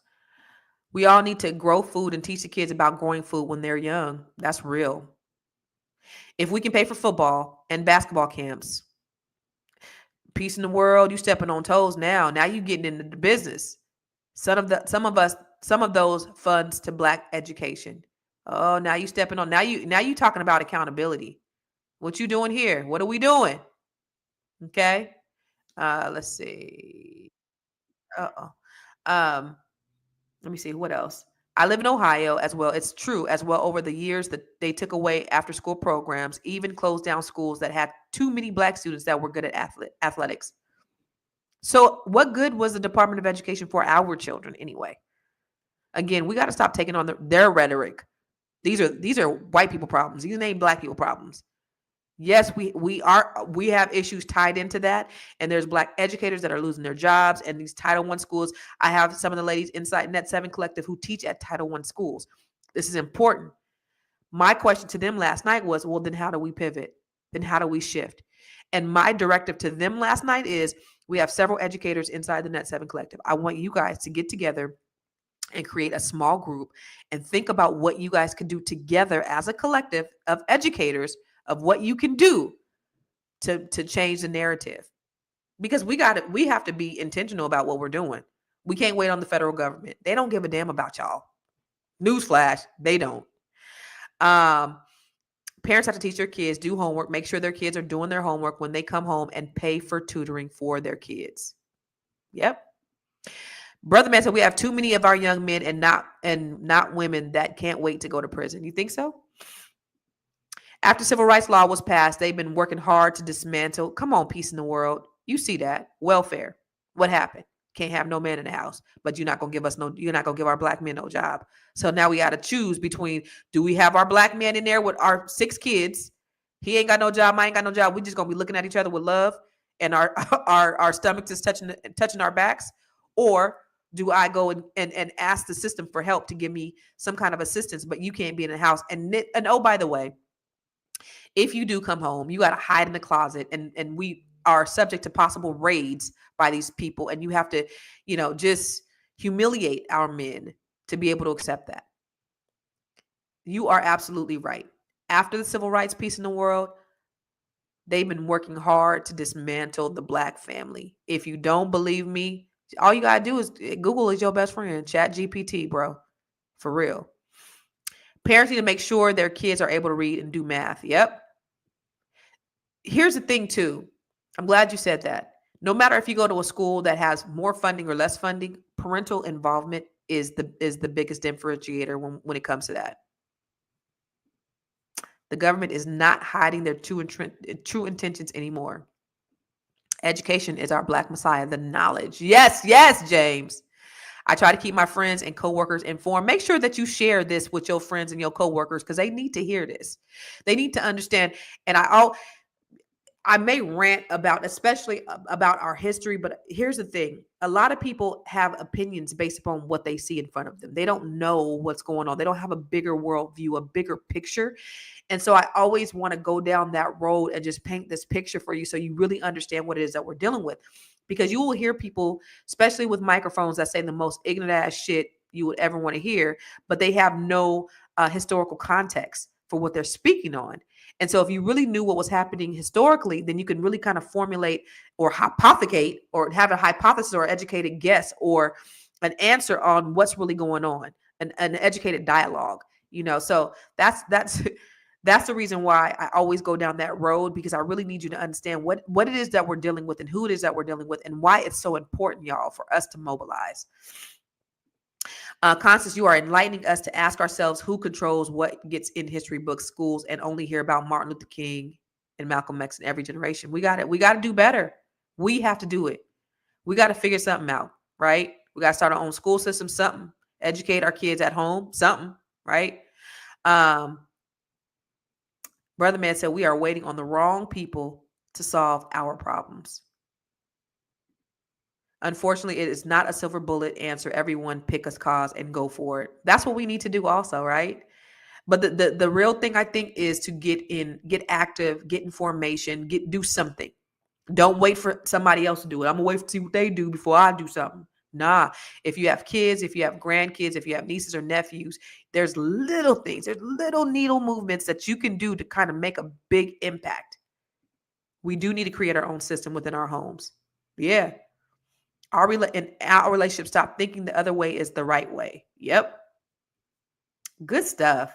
We all need to grow food and teach the kids about growing food when they're young. That's real. If we can pay for football and basketball camps, peace in the world, you stepping on toes now. Now you getting into the business. Some of those funds to Black education. Oh, now you stepping on. Now you talking about accountability. What you doing here? What are we doing? Okay. Let's see. Let me see what else. I live in Ohio as well. It's true as well. Over the years that they took away after school programs, even closed down schools that had too many Black students that were good at athletics. So what good was the Department of Education for our children anyway? Again, we got to stop taking on their rhetoric. These are white people problems. These ain't black people problems. Yes, we have issues tied into that, and there's black educators that are losing their jobs, and these Title I schools. I have some of the ladies inside Net 7 Collective who teach at Title I schools. This is important. My question to them last night was, well, then how do we pivot? Then how do we shift? And my directive to them last night is, we have several educators inside the Net 7 Collective. I want you guys to get together and create a small group and think about what you guys could do together as a collective of educators, of what you can do to change the narrative. Because we have to be intentional about what we're doing. We can't wait on the federal government. They don't give a damn about y'all. Newsflash, they don't. Parents have to teach their kids, do homework, make sure their kids are doing their homework when they come home, and pay for tutoring for their kids. Yep. Brother Man said, we have too many of our young men and not women that can't wait to go to prison. You think so? After civil rights law was passed, they've been working hard to dismantle. Come on, peace in the world. You see that. Welfare. What happened? Can't have no man in the house, but you're not going to give our black men no job. So now we got to choose between, do we have our black man in there with our 6 kids? He ain't got no job. I ain't got no job. We just going to be looking at each other with love, and our stomachs is touching our backs. Or do I go and ask the system for help to give me some kind of assistance, but you can't be in the house? And oh, by the way, if you do come home, you got to hide in the closet, and we are subject to possible raids by these people. And you have to, just humiliate our men to be able to accept that. You are absolutely right. After the civil rights piece in the world, they've been working hard to dismantle the black family. If you don't believe me, all you got to do is Google is your best friend. Chat GPT, bro. For real. Parents need to make sure their kids are able to read and do math. Yep. Here's the thing, too. I'm glad you said that. No matter if you go to a school that has more funding or less funding, parental involvement is the biggest differentiator when it comes to that. The government is not hiding their true intentions anymore. Education is our black messiah, the knowledge. Yes, James. I try to keep my friends and coworkers informed. Make sure that you share this with your friends and your coworkers, because they need to hear this. They need to understand. And I may rant especially about our history, but here's the thing. A lot of people have opinions based upon what they see in front of them. They don't know what's going on. They don't have a bigger worldview, a bigger picture. And so I always want to go down that road and just paint this picture for you so you really understand what it is that we're dealing with. Because you will hear people, especially with microphones, that say the most ignorant ass shit you would ever want to hear, but they have no historical context for what they're speaking on. And so if you really knew what was happening historically, then you can really kind of formulate or hypothecate or have a hypothesis or educated guess or an answer on what's really going on, an educated dialogue, so that's the reason why I always go down that road, because I really need you to understand what it is that we're dealing with and who it is that we're dealing with and why it's so important, y'all, for us to mobilize. Constance, you are enlightening us to ask ourselves who controls what gets in history books, schools, and only hear about Martin Luther King and Malcolm X in every generation. We got to do better. We have to do it. We got to figure something out, right? We got to start our own school system, something. Educate our kids at home, something, right? Brother Man said, we are waiting on the wrong people to solve our problems. Unfortunately, it is not a silver bullet answer. Everyone pick a cause and go for it. That's what we need to do also, right? But the real thing, I think, is to get active, get information, do something. Don't wait for somebody else to do it. I'm going to wait to see what they do before I do something. Nah. If you have kids, if you have grandkids, if you have nieces or nephews, there's little things, there's little needle movements that you can do to kind of make a big impact. We do need to create our own system within our homes. Yeah. Our relationship, stop thinking the other way is the right way. Yep. Good stuff.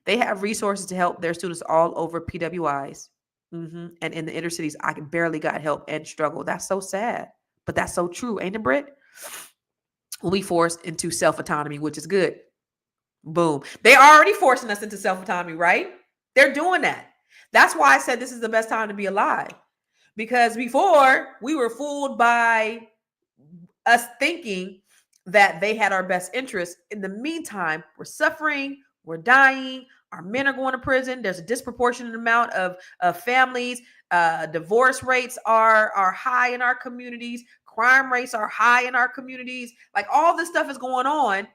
They have resources to help their students all over PWIs. And in the inner cities, I barely got help and struggle. That's so sad, but that's so true. Ain't it, Britt? We'll be forced into self-autonomy, which is good. Boom. They're already forcing us into self-autonomy, right? They're doing that. That's why I said this is the best time to be alive. Because before we were fooled by us thinking that they had our best interest. In the meantime, we're suffering, we're dying, our men are going to prison. There's a disproportionate amount of families. Divorce rates are high in our communities. Crime rates are high in our communities. Like, all this stuff is going on.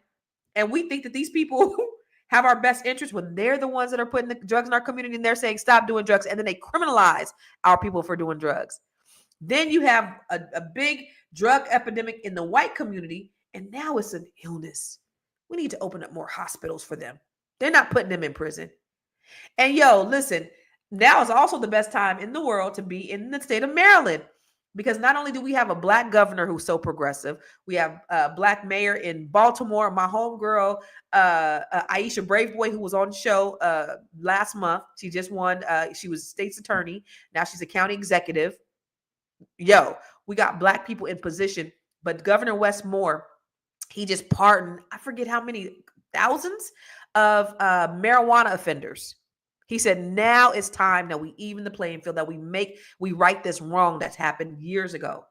And we think that these people have our best interest when they're the ones that are putting the drugs in our community, and they're saying, stop doing drugs. And then they criminalize our people for doing drugs. Then you have a big drug epidemic in the white community, and now it's an illness. We need to open up more hospitals for them. They're not putting them in prison. And listen, now is also the best time in the world to be in the state of Maryland, because not only do we have a Black governor who's so progressive, we have a Black mayor in Baltimore, my homegirl, Aisha Braveboy, who was on the show last month. She just won. She was state's attorney. Now she's a county executive. We got Black people in position. But Governor Wes Moore, he just pardoned, I forget how many thousands of marijuana offenders. He said, now it's time that we even the playing field, that we right this wrong that's happened years ago.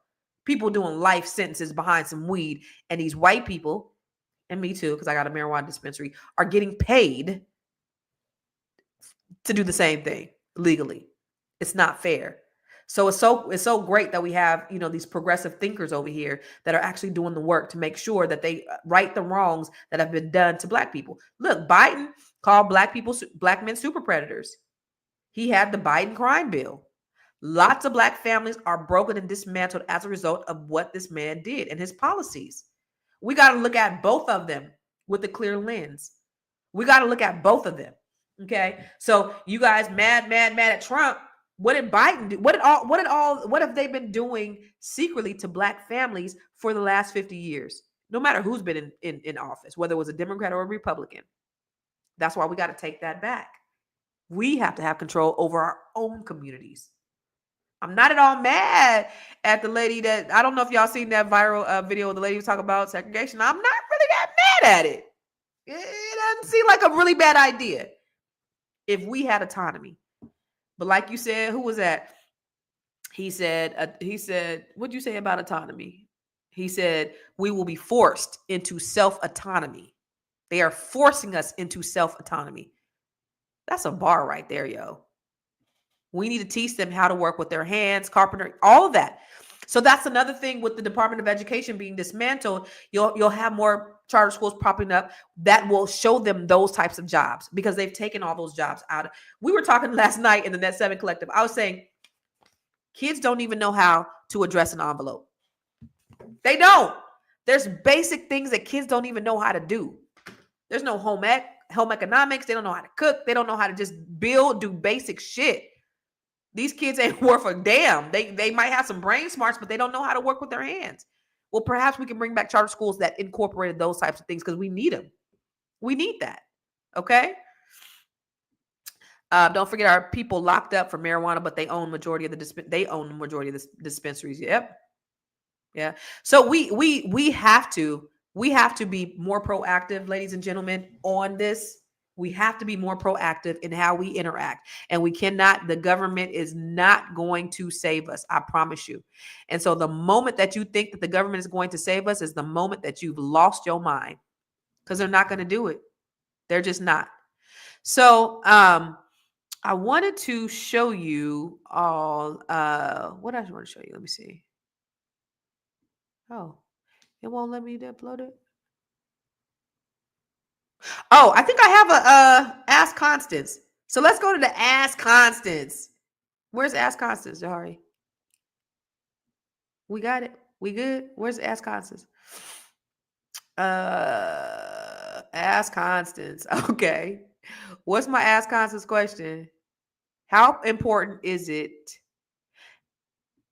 People doing life sentences behind some weed, and these white people, and me too, because I got a marijuana dispensary, are getting paid to do the same thing legally. It's not fair. So it's so great that we have, these progressive thinkers over here that are actually doing the work to make sure that they right the wrongs that have been done to Black people. Look, Biden called Black men super predators. He had the Biden crime bill. Lots of Black families are broken and dismantled as a result of what this man did and his policies. We got to look at both of them with a clear lens. We got to look at both of them. Okay. So you guys mad at Trump. What did Biden do? What have they been doing secretly to Black families for the last 50 years? No matter who's been in office, whether it was a Democrat or a Republican. That's why we got to take that back. We have to have control over our own communities. I'm not at all mad at the lady that, I don't know if y'all seen that viral video of the lady who talking about segregation. I'm not really that mad at it. It doesn't seem like a really bad idea if we had autonomy. But like you said, who was that? He said, what'd you say about autonomy? He said, we will be forced into self-autonomy. They are forcing us into self-autonomy. That's a bar right there, yo. We need to teach them how to work with their hands, carpentry, all of that. So that's another thing with the Department of Education being dismantled. You'll have more charter schools popping up that will show them those types of jobs, because they've taken all those jobs out. We were talking last night in the Net 7 Collective. I was saying kids don't even know how to address an envelope. They don't. There's basic things that kids don't even know how to do. There's no home economics. They don't know how to cook. They don't know how to just do basic shit. These kids ain't worth a damn. They might have some brain smarts, but they don't know how to work with their hands. Well, perhaps we can bring back charter schools that incorporated those types of things, because we need them. We need that. Okay. Don't forget our people locked up for marijuana, but they own the majority of the dispensaries. Yep. Yeah. So we have to be more proactive, ladies and gentlemen, on this. We have to be more proactive in how we interact, and the government is not going to save us. I promise you. And so the moment that you think that the government is going to save us is the moment that you've lost your mind, because they're not going to do it. They're just not. So, I wanted to show you all, what else I want to show you? Let me see. Oh, it won't let me upload it. Oh, I think I have a Ask Constance. So let's go to the Ask Constance. Where's Ask Constance, Jahari? We got it. We good? Where's Ask Constance? Ask Constance. Okay. What's my Ask Constance question? How important is it?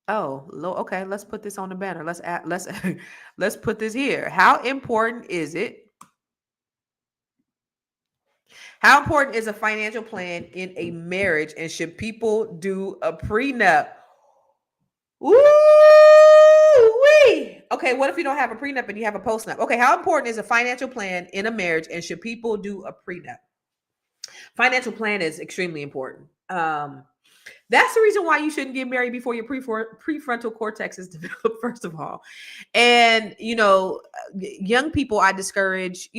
Oh, okay. Let's put this on the banner. Let's put this here. How important is it? How important is a financial plan in a marriage, and should people do a prenup? Ooh-wee. Okay, what if you don't have a prenup and you have a postnup? Okay, how important is a financial plan in a marriage, and should people do a prenup? Financial plan is extremely important. That's the reason why you shouldn't get married before your prefrontal cortex is developed, first of all. And, young people, I discourage,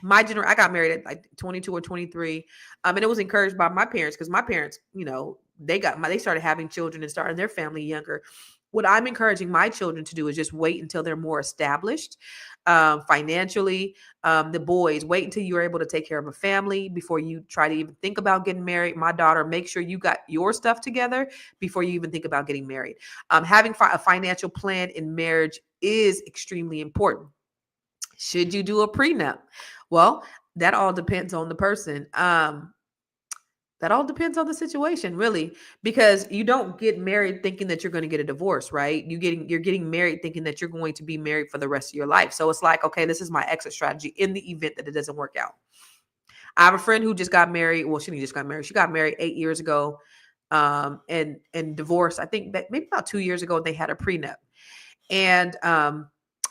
my generation, I got married at like 22 or 23. And it was encouraged by my parents because my parents, they started having children and starting their family younger. What I'm encouraging my children to do is just wait until they're more established financially. The boys, wait until you're able to take care of a family before you try to even think about getting married. My daughter, make sure you got your stuff together before you even think about getting married. Having a financial plan in marriage is extremely important. Should you do a prenup? Well, that all depends on the person. That all depends on the situation, really, because you don't get married thinking that you're going to get a divorce, right? You're getting married thinking that you're going to be married for the rest of your life. So it's like, okay, this is my exit strategy in the event that it doesn't work out. I have a friend who just got married. Well, she just got married. She got married 8 years ago, and divorced. I think that maybe about 2 years ago they had a prenup, and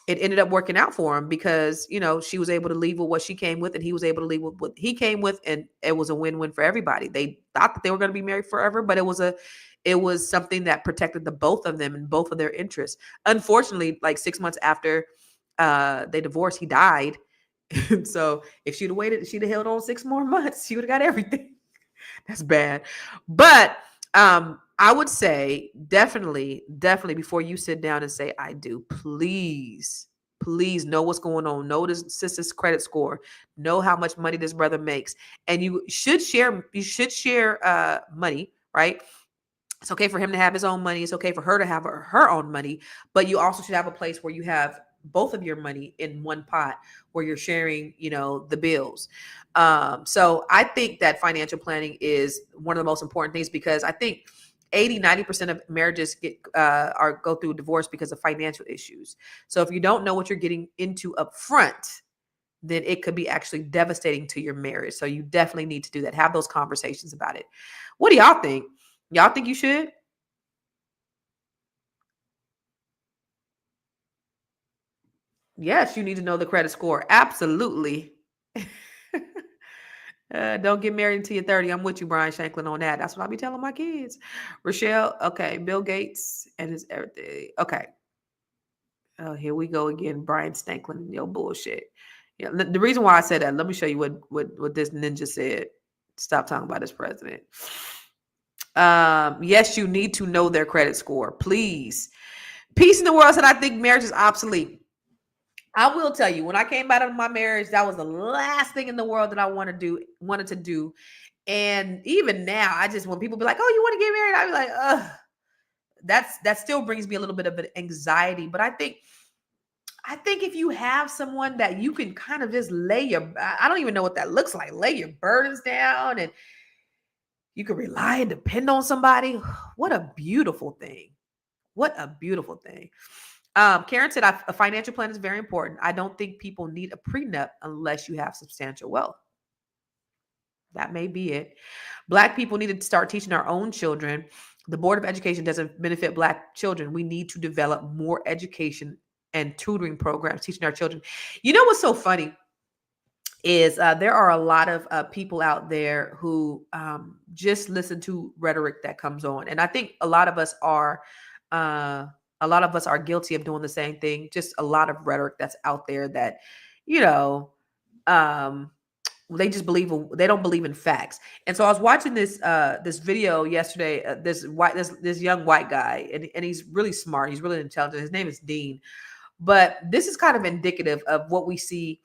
it ended up working out for him because, she was able to leave with what she came with and he was able to leave with what he came with. And it was a win-win for everybody. They thought that they were going to be married forever, but it was something that protected the both of them and both of their interests. Unfortunately, like 6 months after they divorced, he died. So if she'd have waited, she'd have held on 6 more months. She would have got everything. That's bad. But I would say definitely before you sit down and say, I do, please know what's going on. Know this sister's credit score. Know how much money this brother makes. And you should share money, right? It's okay for him to have his own money. It's okay for her to have her own money, but you also should have a place where you have both of your money in one pot where you're sharing, the bills. So I think that financial planning is one of the most important things because I think 80-90% of marriages go through divorce because of financial issues. So if you don't know what you're getting into up front, then it could be actually devastating to your marriage. So you definitely need to do that. Have those conversations about it. What do y'all think? Y'all think you should? Yes, you need to know the credit score. Absolutely. Don't get married until you're 30. I'm with you, Brian Shanklin, on that. That's what I'll be telling my kids. Rochelle, okay. Bill Gates and his everything. Okay. Oh, here we go again. Brian Shanklin and your bullshit. Yeah. The reason why I said that, let me show you what this ninja said. Stop talking about his president. Yes, you need to know their credit score. Please. Peace in the world said, I think marriage is obsolete. I will tell you, when I came out of my marriage, that was the last thing in the world that I wanted to do. And even now, when people be like, oh, you want to get married? I be like, ugh. That still brings me a little bit of an anxiety. But I think if you have someone that you can kind of just I don't even know what that looks like, lay your burdens down and you can rely and depend on somebody. What a beautiful thing. What a beautiful thing. Karen said, a financial plan is very important. I don't think people need a prenup unless you have substantial wealth. That may be it. Black people need to start teaching our own children. The Board of Education doesn't benefit Black children. We need to develop more education and tutoring programs teaching our children. You know what's so funny is there are a lot of people out there who just listen to rhetoric that comes on. And I think a lot of us are guilty of doing the same thing. Just a lot of rhetoric that's out there that, they just they don't believe in facts. And so I was watching this video yesterday, this young white guy, and he's really smart. He's really intelligent. His name is Dean. But this is kind of indicative of what we see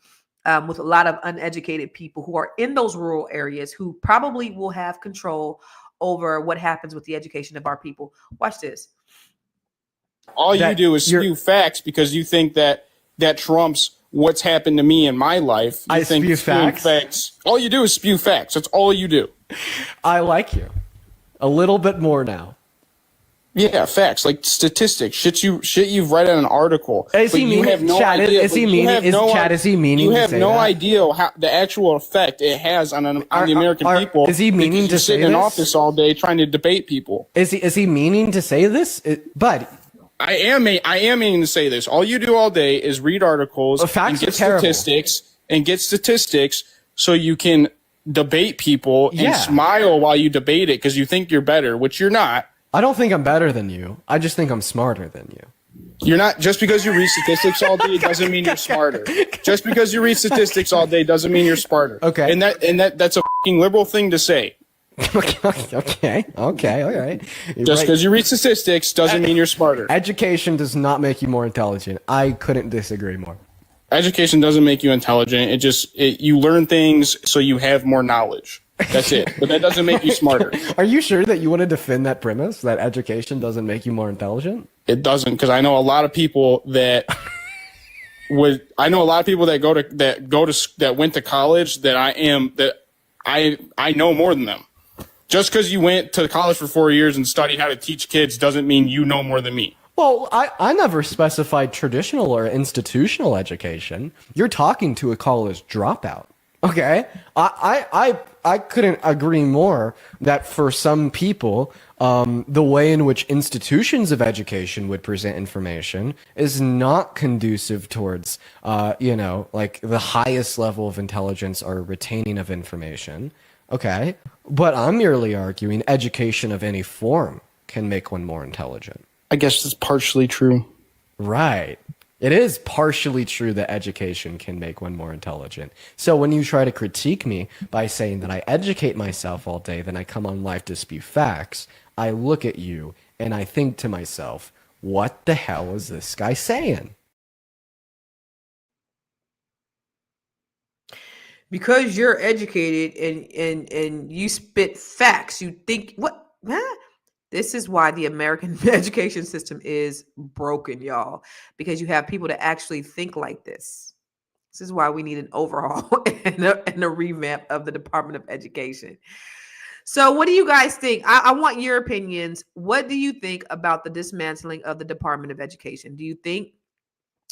with a lot of uneducated people who are in those rural areas who probably will have control over what happens with the education of our people. Watch this. All you do is spew facts because you think that trumps what's happened to me in my life. You think spew facts? All you do is spew facts. That's all you do. I like you a little bit more now. Yeah, facts like statistics. Shit you've read in an article. Is he meaning? Is he meaning? You have no idea how the actual effect it has on the American people. Is he meaning to say this? In office all day trying to debate people. Is he meaning to say this, buddy? I am meaning to say this. All you do all day is read articles and get statistics so you can debate people and smile while you debate it because you think you're better, which you're not. I don't think I'm better than you. I just think I'm smarter than you. You're not. Just because you read statistics all day doesn't mean you're smarter. Just because you read statistics all day doesn't mean you're smarter. Okay. And that's a fucking liberal thing to say. Okay, all right. Just because you read statistics doesn't mean you're smarter. Education does not make you more intelligent. I couldn't disagree more. Education doesn't make you intelligent. You learn things so you have more knowledge. That's it. But that doesn't make you smarter. Are you sure that you want to defend that premise, that education doesn't make you more intelligent? It doesn't, because I know a lot of people that went to college that I know more than them. Just because you went to college for 4 years and studied how to teach kids doesn't mean you know more than me. Well, I never specified traditional or institutional education. You're talking to a college dropout. Okay. I couldn't agree more that for some people, the way in which institutions of education would present information is not conducive towards, like the highest level of intelligence or retaining of information. Okay. But I'm merely arguing education of any form can make one more intelligent. I guess it's partially true. Right. It is partially true that education can make one more intelligent. So when you try to critique me by saying that I educate myself all day, then I come on live to spew facts, I look at you and I think to myself, what the hell is this guy saying? Because you're educated and you spit facts, you think, what? Huh? This is why the American education system is broken, y'all, because you have people that actually think like this. This is why we need an overhaul and a revamp of the Department of Education. So what do you guys think? I want your opinions. What do you think about the dismantling of the Department of Education? Do you think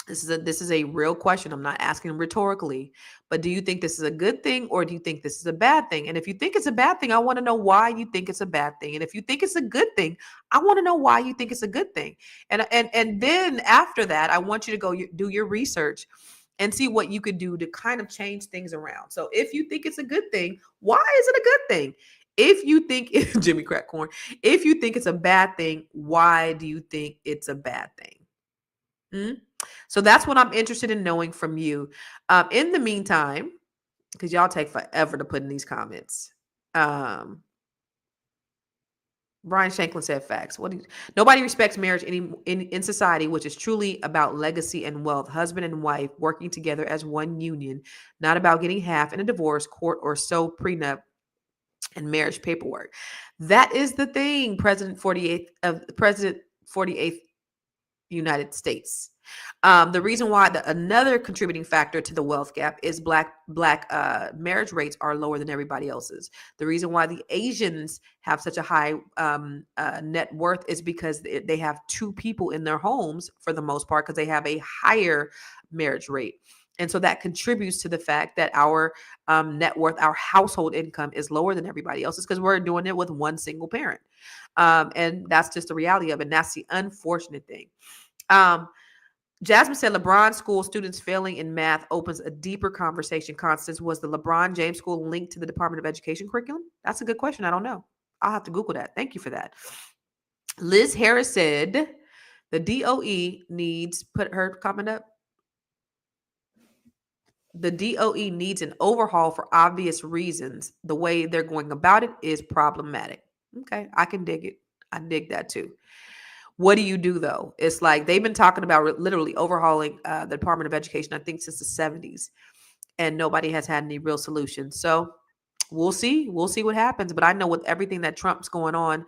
this is a real question? I'm not asking rhetorically, but do you think this is a good thing or do you think this is a bad thing? And if you think it's a bad thing, I want to know why you think it's a bad thing. And if you think it's a good thing, I want to know why you think it's a good thing. And then after that, I want you to go do your research and see what you could do to kind of change things around. So if you think it's a good thing, why is it a good thing? If you think Jimmy Crack Corn, if you think it's a bad thing, why do you think it's a bad thing? So that's what I'm interested in knowing from you. In the meantime, because y'all take forever to put in these comments. Brian Shanklin said facts. Nobody respects marriage in society, which is truly about legacy and wealth. Husband and wife working together as one union, not about getting half in a divorce, court, or so prenup and marriage paperwork. That is the thing, President 48th United States. The reason why another contributing factor to the wealth gap is black marriage rates are lower than everybody else's. The reason why the Asians have such a high net worth is because they have two people in their homes for the most part, because they have a higher marriage rate. And so that contributes to the fact that our net worth, our household income is lower than everybody else's because we're doing it with one single parent. And that's just the reality of it. And that's the unfortunate thing. Jasmine said LeBron school students failing in math opens a deeper conversation. Constance, was the LeBron James school linked to the Department of Education curriculum? That's a good question. I don't know. I'll have to Google that. Thank you for that. Liz Harris said the DOE needs, put her comment up. The DOE needs an overhaul for obvious reasons. The way they're going about it is problematic. Okay, I can dig it. I dig that too. What do you do though? It's like they've been talking about literally overhauling the Department of Education, I think since the 70s, and nobody has had any real solutions. So we'll see. We'll see what happens. But I know with everything that Trump's going on,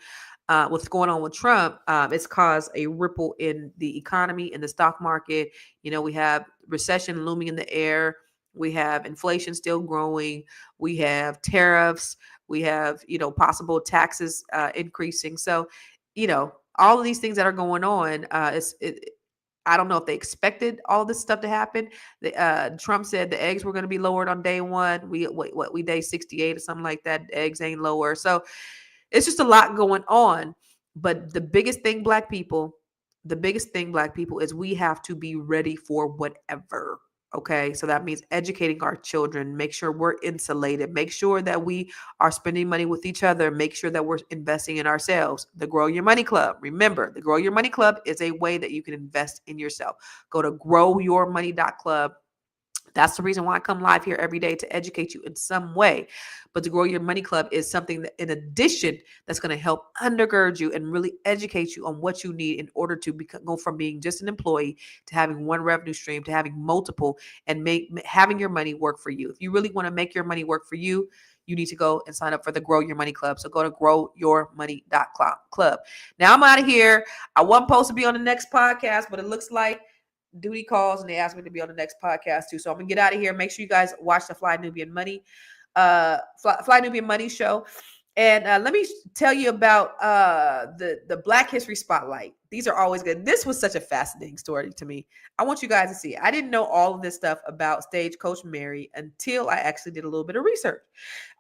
what's going on with Trump, it's caused a ripple in the economy, in the stock market. You know, we have recession looming in the air. We have inflation still growing. We have tariffs. We have, possible taxes increasing. So, all of these things that are going on, I don't know if they expected all this stuff to happen. Trump said the eggs were going to be lowered on day one. We day 68 or something like that. Eggs ain't lower. So it's just a lot going on. But the biggest thing, black people, is we have to be ready for whatever. Okay, so that means educating our children, make sure we're insulated, make sure that we are spending money with each other, make sure that we're investing in ourselves. The Grow Your Money Club. Remember, the Grow Your Money Club is a way that you can invest in yourself. Go to growyourmoney.club. That's the reason why I come live here every day, to educate you in some way. But the Grow Your Money Club is something that, in addition, that's going to help undergird you and really educate you on what you need in order to go from being just an employee to having one revenue stream, to having multiple, and having your money work for you. If you really want to make your money work for you, you need to go and sign up for the Grow Your Money Club. So go to growyourmoney.club. Now I'm out of here. I wasn't supposed to be on the next podcast, but it looks like duty calls and they asked me to be on the next podcast too. So I'm gonna get out of here. Make sure you guys watch the Fly Nubian Money show. And let me tell you about the Black History Spotlight. These are always good. This was such a fascinating story to me. I want you guys to see it. I didn't know all of this stuff about Stagecoach Mary until I actually did a little bit of research.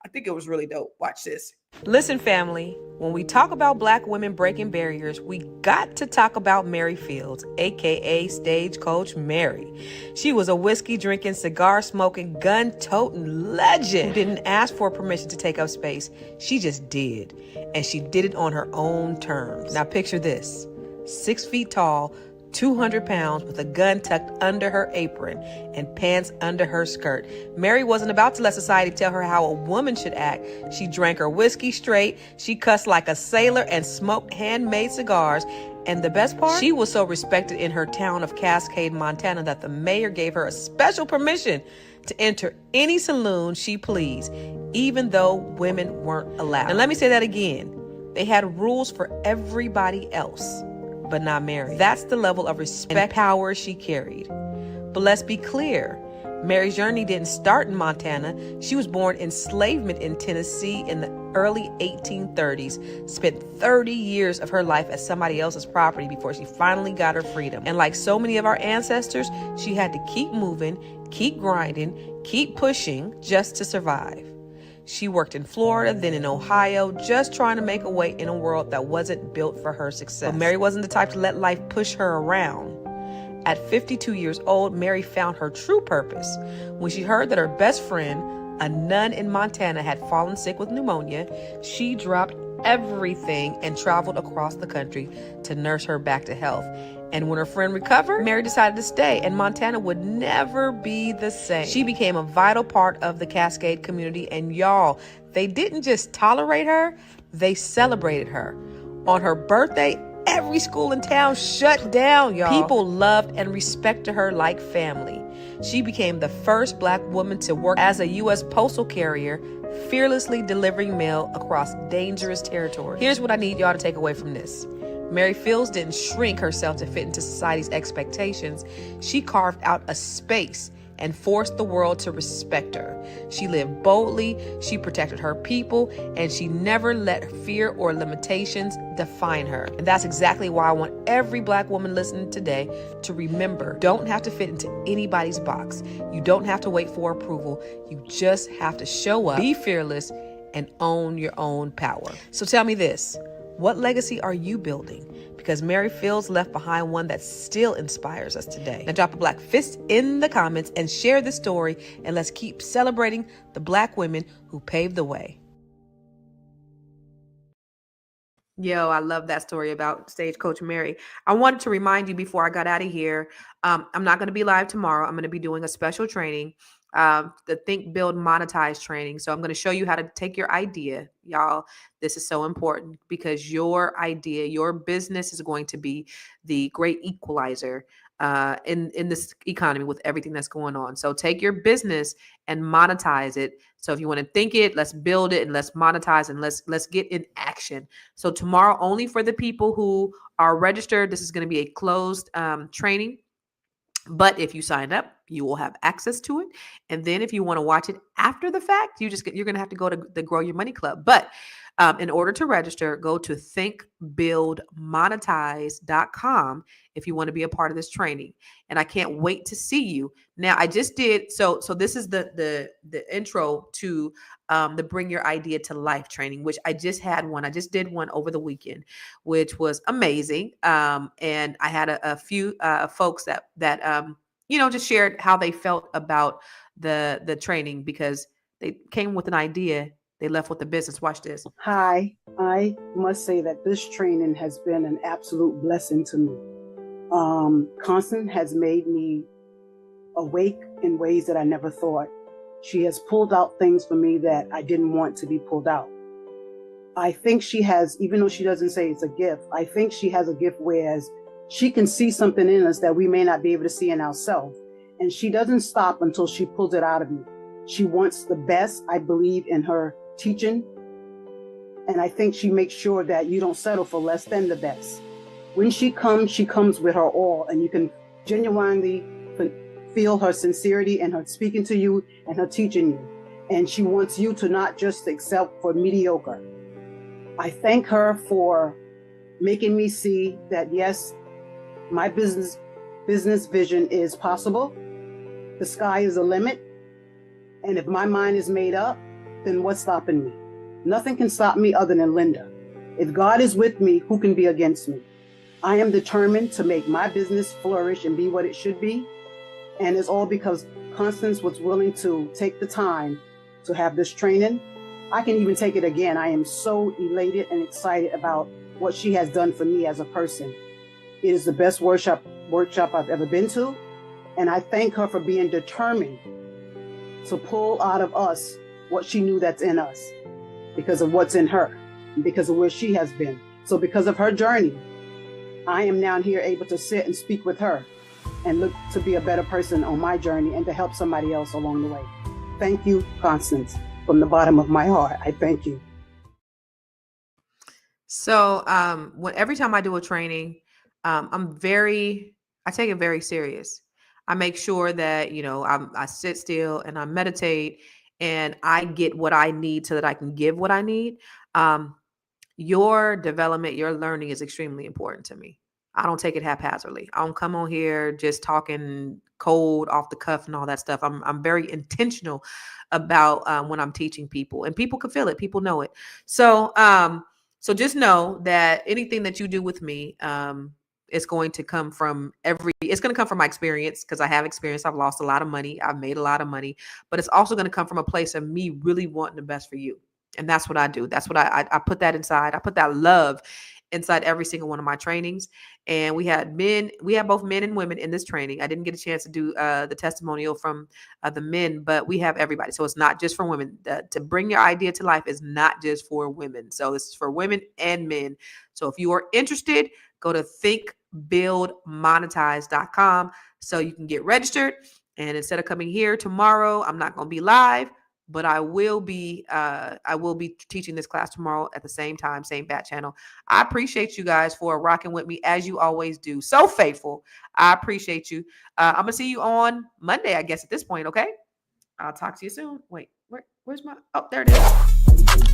I think it was really dope. Watch this. Listen, family, when we talk about Black women breaking barriers, we got to talk about Mary Fields, aka Stagecoach Mary. She was a whiskey drinking, cigar smoking, gun toting legend who didn't ask for permission to take up space. She just did. And she did it on her own terms. Now picture this: 6 feet tall, 200 pounds, with a gun tucked under her apron and pants under her skirt. Mary wasn't about to let society tell her how a woman should act. She drank her whiskey straight, she cussed like a sailor, and smoked handmade cigars. And the best part, she was so respected in her town of Cascade, Montana, that the mayor gave her a special permission to enter any saloon she pleased, even though women weren't allowed. And let me say that again. They had rules for everybody else, but not Mary. That's the level of respect and power she carried. But let's be clear, Mary's journey didn't start in Montana. She was born in enslavement in Tennessee in the early 1830s, spent 30 years of her life as somebody else's property before she finally got her freedom. And like so many of our ancestors, she had to keep moving, keep grinding, keep pushing just to survive. She worked in Florida, then in Ohio, just trying to make a way in a world that wasn't built for her success. But Mary wasn't the type to let life push her around. At 52 years old, Mary found her true purpose when she heard that her best friend, a nun in Montana, had fallen sick with pneumonia. She dropped everything and traveled across the country to nurse her back to health. And when her friend recovered, Mary decided to stay, and Montana would never be the same. She became a vital part of the Cascade community, and y'all, they didn't just tolerate her, they celebrated her. On her birthday, every school in town shut down, y'all. People loved and respected her like family. She became the first Black woman to work as a U.S. postal carrier, fearlessly delivering mail across dangerous territory. Here's what I need y'all to take away from this. Mary Fields didn't shrink herself to fit into society's expectations. She carved out a space and forced the world to respect her. She lived boldly, she protected her people, and she never let fear or limitations define her. And that's exactly why I want every Black woman listening today to remember, don't have to fit into anybody's box. You don't have to wait for approval. You just have to show up, be fearless, and own your own power. So tell me this. What legacy are you building? Because Mary Fields left behind one that still inspires us today. Now drop a Black fist in the comments and share this story, and let's keep celebrating the Black women who paved the way. Yo, I love that story about Stagecoach Mary. I wanted to remind you before I got out of here, I'm not going to be live tomorrow. I'm going to be doing a special training, the Think, Build, Monetize training. So I'm going to show you how to take your idea. Y'all, this is so important because your idea, your business is going to be the great equalizer in this economy with everything that's going on. So take your business and monetize it. So if you want to think it, let's build it and let's monetize and let's get in action. So tomorrow, only for the people who are registered, this is going to be a closed training. But if you sign up, you will have access to it. And then if you want to watch it after the fact, you're going to have to go to the Grow Your Money Club. But in order to register, go to thinkbuildmonetize.com if you want to be a part of this training. And I can't wait to see you. Now, I just did. So this is the intro to the Bring Your Idea to Life training, which I just had one. I just did one over the weekend, which was amazing. And I had a few folks that just shared how they felt about the training, because they came with an idea, they left with the business. Watch this. Hi, I must say that this training has been an absolute blessing to me. Constance has made me awake in ways that I never thought. She has pulled out things for me that I didn't want to be pulled out. I think she has, even though she doesn't say it's a gift, I think she has a gift whereas she can see something in us that we may not be able to see in ourselves. And she doesn't stop until she pulls it out of you. She wants the best, I believe, in her teaching. And I think she makes sure that you don't settle for less than the best. When she comes with her all, and you can genuinely feel her sincerity and her speaking to you and her teaching you. And she wants you to not just accept for mediocre. I thank her for making me see that, yes, my business vision is possible. The sky is the limit. And if my mind is made up, then what's stopping me? Nothing can stop me other than Linda. If God is with me, who can be against me? I am determined to make my business flourish and be what it should be. And it's all because Constance was willing to take the time to have this training. I can even take it again. I am so elated and excited about what she has done for me as a person. It is the best workshop I've ever been to. And I thank her for being determined to pull out of us what she knew that's in us because of what's in her and because of where she has been. So because of her journey, I am now here able to sit and speak with her and look to be a better person on my journey and to help somebody else along the way. Thank you, Constance. From the bottom of my heart, I thank you. So every time I do a training, I take it very serious. I make sure that, I sit still and I meditate and I get what I need so that I can give what I need. Your development, your learning is extremely important to me. I don't take it haphazardly. I don't come on here just talking cold off the cuff and all that stuff. I'm very intentional about when I'm teaching people, and people can feel it. People know it. So just know that anything that you do with me, it's going to come from my experience, because I have experience. I've lost a lot of money. I've made a lot of money, but it's also going to come from a place of me really wanting the best for you. And that's what I do. That's what I put that inside. I put that love inside every single one of my trainings. And we have both men and women in this training. I didn't get a chance to do the testimonial from the men, but we have everybody. So it's not just for women. To bring your idea to life is not just for women. So this is for women and men. So if you are interested, go to thinkbuildmonetize.com so you can get registered. And instead of coming here tomorrow, I'm not going to be live, but I will be teaching this class tomorrow at the same time, same bat channel. I appreciate you guys for rocking with me as you always do. So faithful. I appreciate you. I'm going to see you on Monday, I guess, at this point. Okay. I'll talk to you soon. Wait, where's my, oh, there it is.